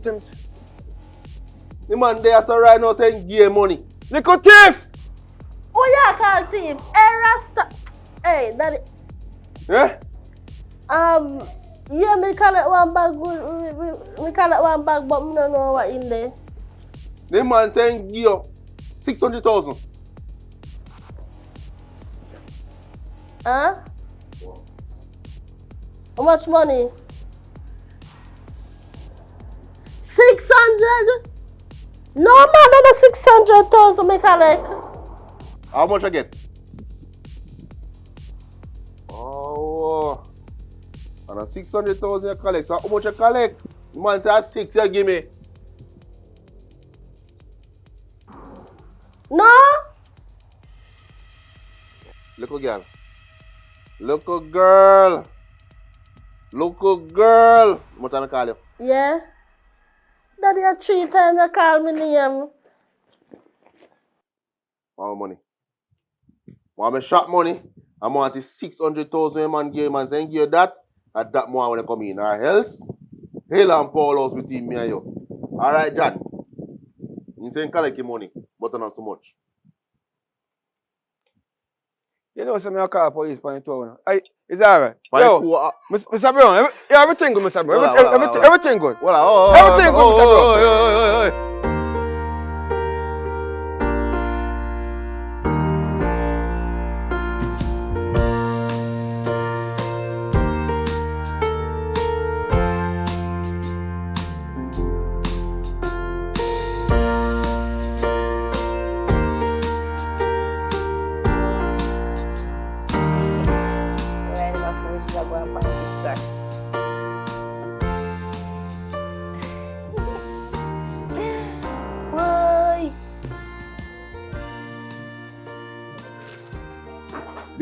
The man there so right now saying give money. Little thief! Oh, yeah, call team. Hey, Rasta. Hey, Daddy. Eh? Yeah, me collect one bag. We collect one bag, but me don't know what in there. The man saying give you 600,000. Huh? How much money? 600? No, man, not 600,000 me collect. How much I get? Oh. And 600,000 you collect. So how much you collect? The man say 6 you give me. No? Little girl. Little girl. Little girl. What time I call you? Yeah. Daddy, 3 times you call me name. Want money. Want me shop money. I want the 600,000 man give man saying give you that. At that more when I come in. Or else, hell and Paul house between me and you. Alright, John. You saying collect your money, but not so much. You know, some me call police for 2 Hey, is that alright? Point Yo, two, Mr. Brown, everything good, Mr. Brown. Hold on. Everything good. well, Everything good, Mr. Brown.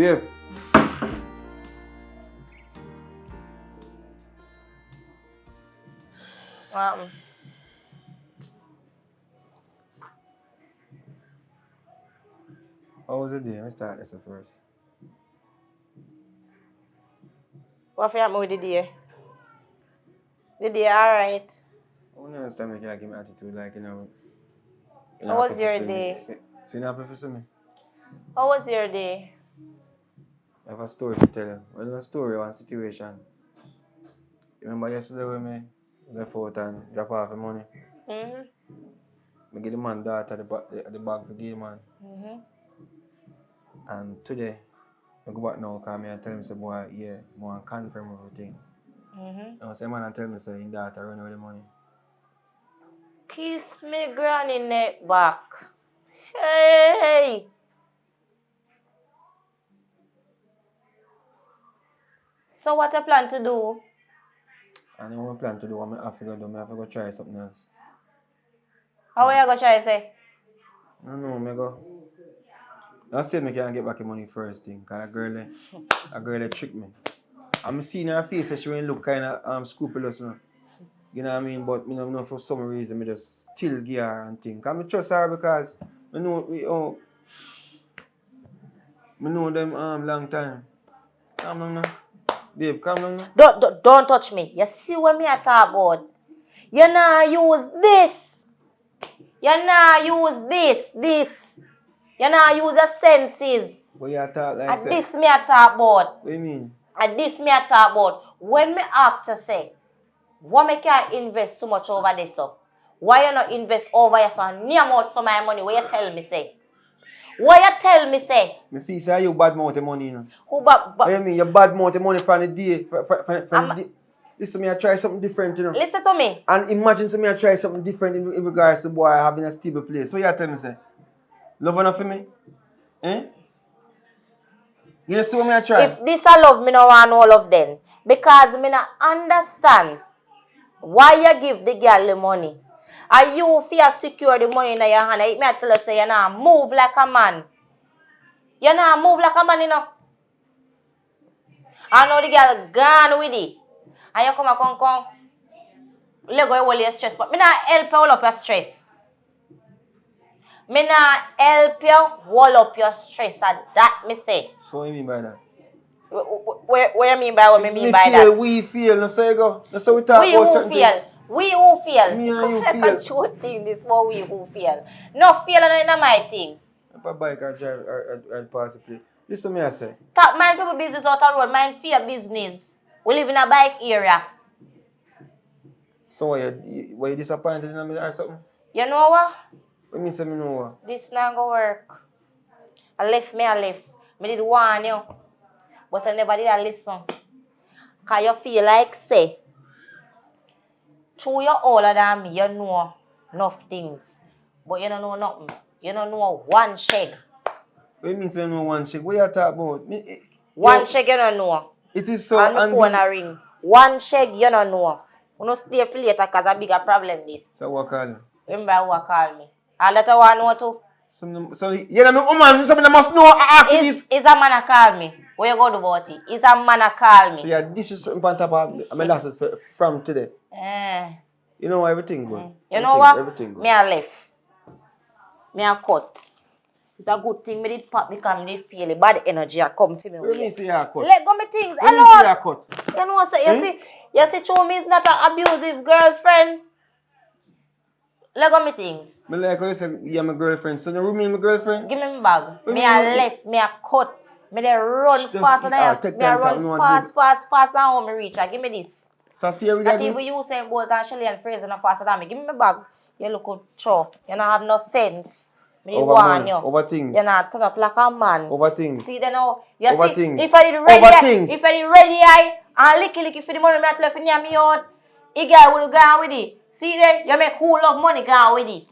Dave. How was the day? Let me start this first. What happened with the day? The day alright. I don't understand me can't give me attitude like, you know. How was your day? So you're not happy to see me? How was your day? I have a story to tell you. Well, a story or a situation. remember yesterday when me left out and drop off the money? Mm-hmm. I give the man daughter the bag for game man. Mm-hmm. And today, I go back now because I tell him, say, boy, yeah, I want to confirm everything. Mm-hmm. Now, say, man, and tell me, say, his daughter run away the money. Kiss me granny neck back. Hey! So what you plan to do? And what I plan to do, I have to go try something else. How are you going to try to say? No, I go. I said I can't get back the money first thing, because a girl tricked me. I'm seeing her face that she will look kind of scrupulous now. You know what I mean? But you know, for some reason, I just still give her and think. I trust her because I know them long time. Come down now. Babe, come down now. Don't touch me. You see what me I talk about? You nah use this. You nah use this. You nah use your senses. What you talk like And this me I talk about. What do you mean? And this me I talk about. When me ask to say, why me can't invest so much over this so? Why you not invest over here so and near out some of my money? What you tell me say? What you tell me say? Me feel say you bad mouth the money, you know. Who bad? What you mean? You bad mouth the money from the day. From the day. Listen, me I try something different, you know. Listen to me. And imagine me I try something different in regards to boy having a stable place. So you tell me say, love enough for me? Eh? You know see what me I try? If this I love, me no want all of them. Because me not understand why you give the girl the money. And you feel secure the money in your hand. It may tell you say you not move like a man. You not move like a man, you know. I know the girl gone with it. And you come. Let go all your stress. But me not help you all up your stress. Me not help you all up your stress. And that me say. So what you mean by that? What you mean by what me mean by that? We feel, no so you go. No so we talk We about who certain feel. things. We who feel. Me and you Come feel. control thing this for we who feel. No feel and not my thing. If a bike I drive or pass the place. Listen to me I say. Talk mind people business out the road, mind fear business. We live in a bike area. So were you disappointed in me or something? You know what? What mean say me know what? This not gonna work. I left. Me did warn you. But I never did listen. Cause you feel like say through you older than me, you know enough things. But you don't know nothing. You don't know one sheg. What you mean say you know one shake? What you talk about? One sheg you don't know. It is so And the phone a ring. One sheg you don't know. You don't stay for later cause a bigger problem this. So what call you? Remember who call me. And that I want to know too. So you know me woman, something must know I ask this. Is a man a call me. What you go do about it? Is a man a call me. So yeah, this is something on top of my losses from today. You know everything good. You know what? Everything good. Me a left. Me a cut. It's a good thing me did pop because me did feel it. Bad energy a come for me. What do you mean say you are cut? Let go me things. What do you mean say you Hello. are cut? You know say you see Chumi me is not an abusive girlfriend. Let go me things. Me like how you say you're my girlfriend. So you remain my girlfriend? Give me my bag. What Me do you a mean? left. Me a cut. Me dey run Just fast and I take me a time, run me want fast now how me reach. Give me this. So see every Not day. even you saying Bolt and Shelly and Fraser not faster than me. Give me my bag. You look good, show. You don't have no sense. Me Over warn money, you. over things. You not turn up like a man. Over things. See then now. You Over see, things. if I did ready, Over things. if I did ready, and licky for the money me at left in near me out, he guy would go with it. See there, you make whole of money go with it.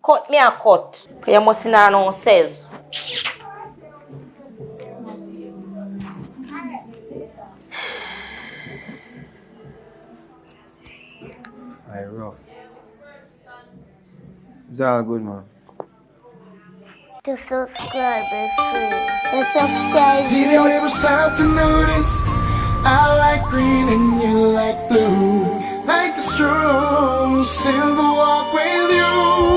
Cut me a cut. You must know no says. I rough. It's all good, man. To subscribe is free. To subscribe. See, they don't ever stop to notice. I like green and you like blue. Like the strolls in the walk with you.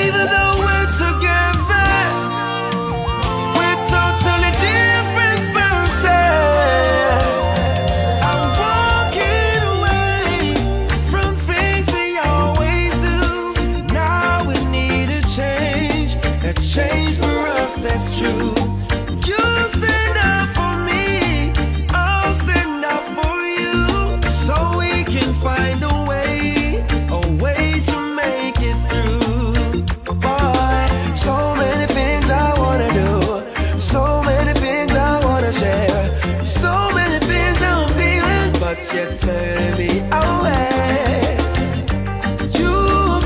Even though we're together, we're totally different persons. I'm walking away from things we always do. Now we need a change for us, that's true. You stand up for me, I'll stand share. So many things I'm feeling, but yet turn me away. You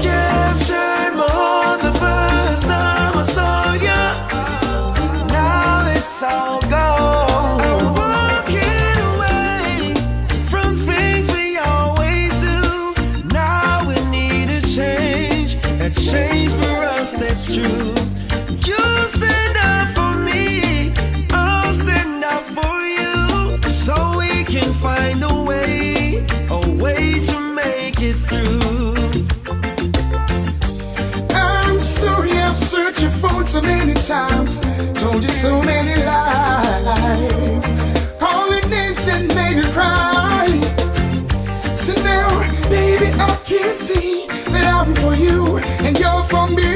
captured my heart the first time I saw you. Now it's all gone. I'm walking away from things we always do. Now we need a change for us, that's true. You stand up for me, I'll stand up for you, so we can find a way to make it through. I'm sorry I've searched your phone so many times, told you so many lies, calling names that made me cry. So now, baby, I can't see that I'm for you and you're for me.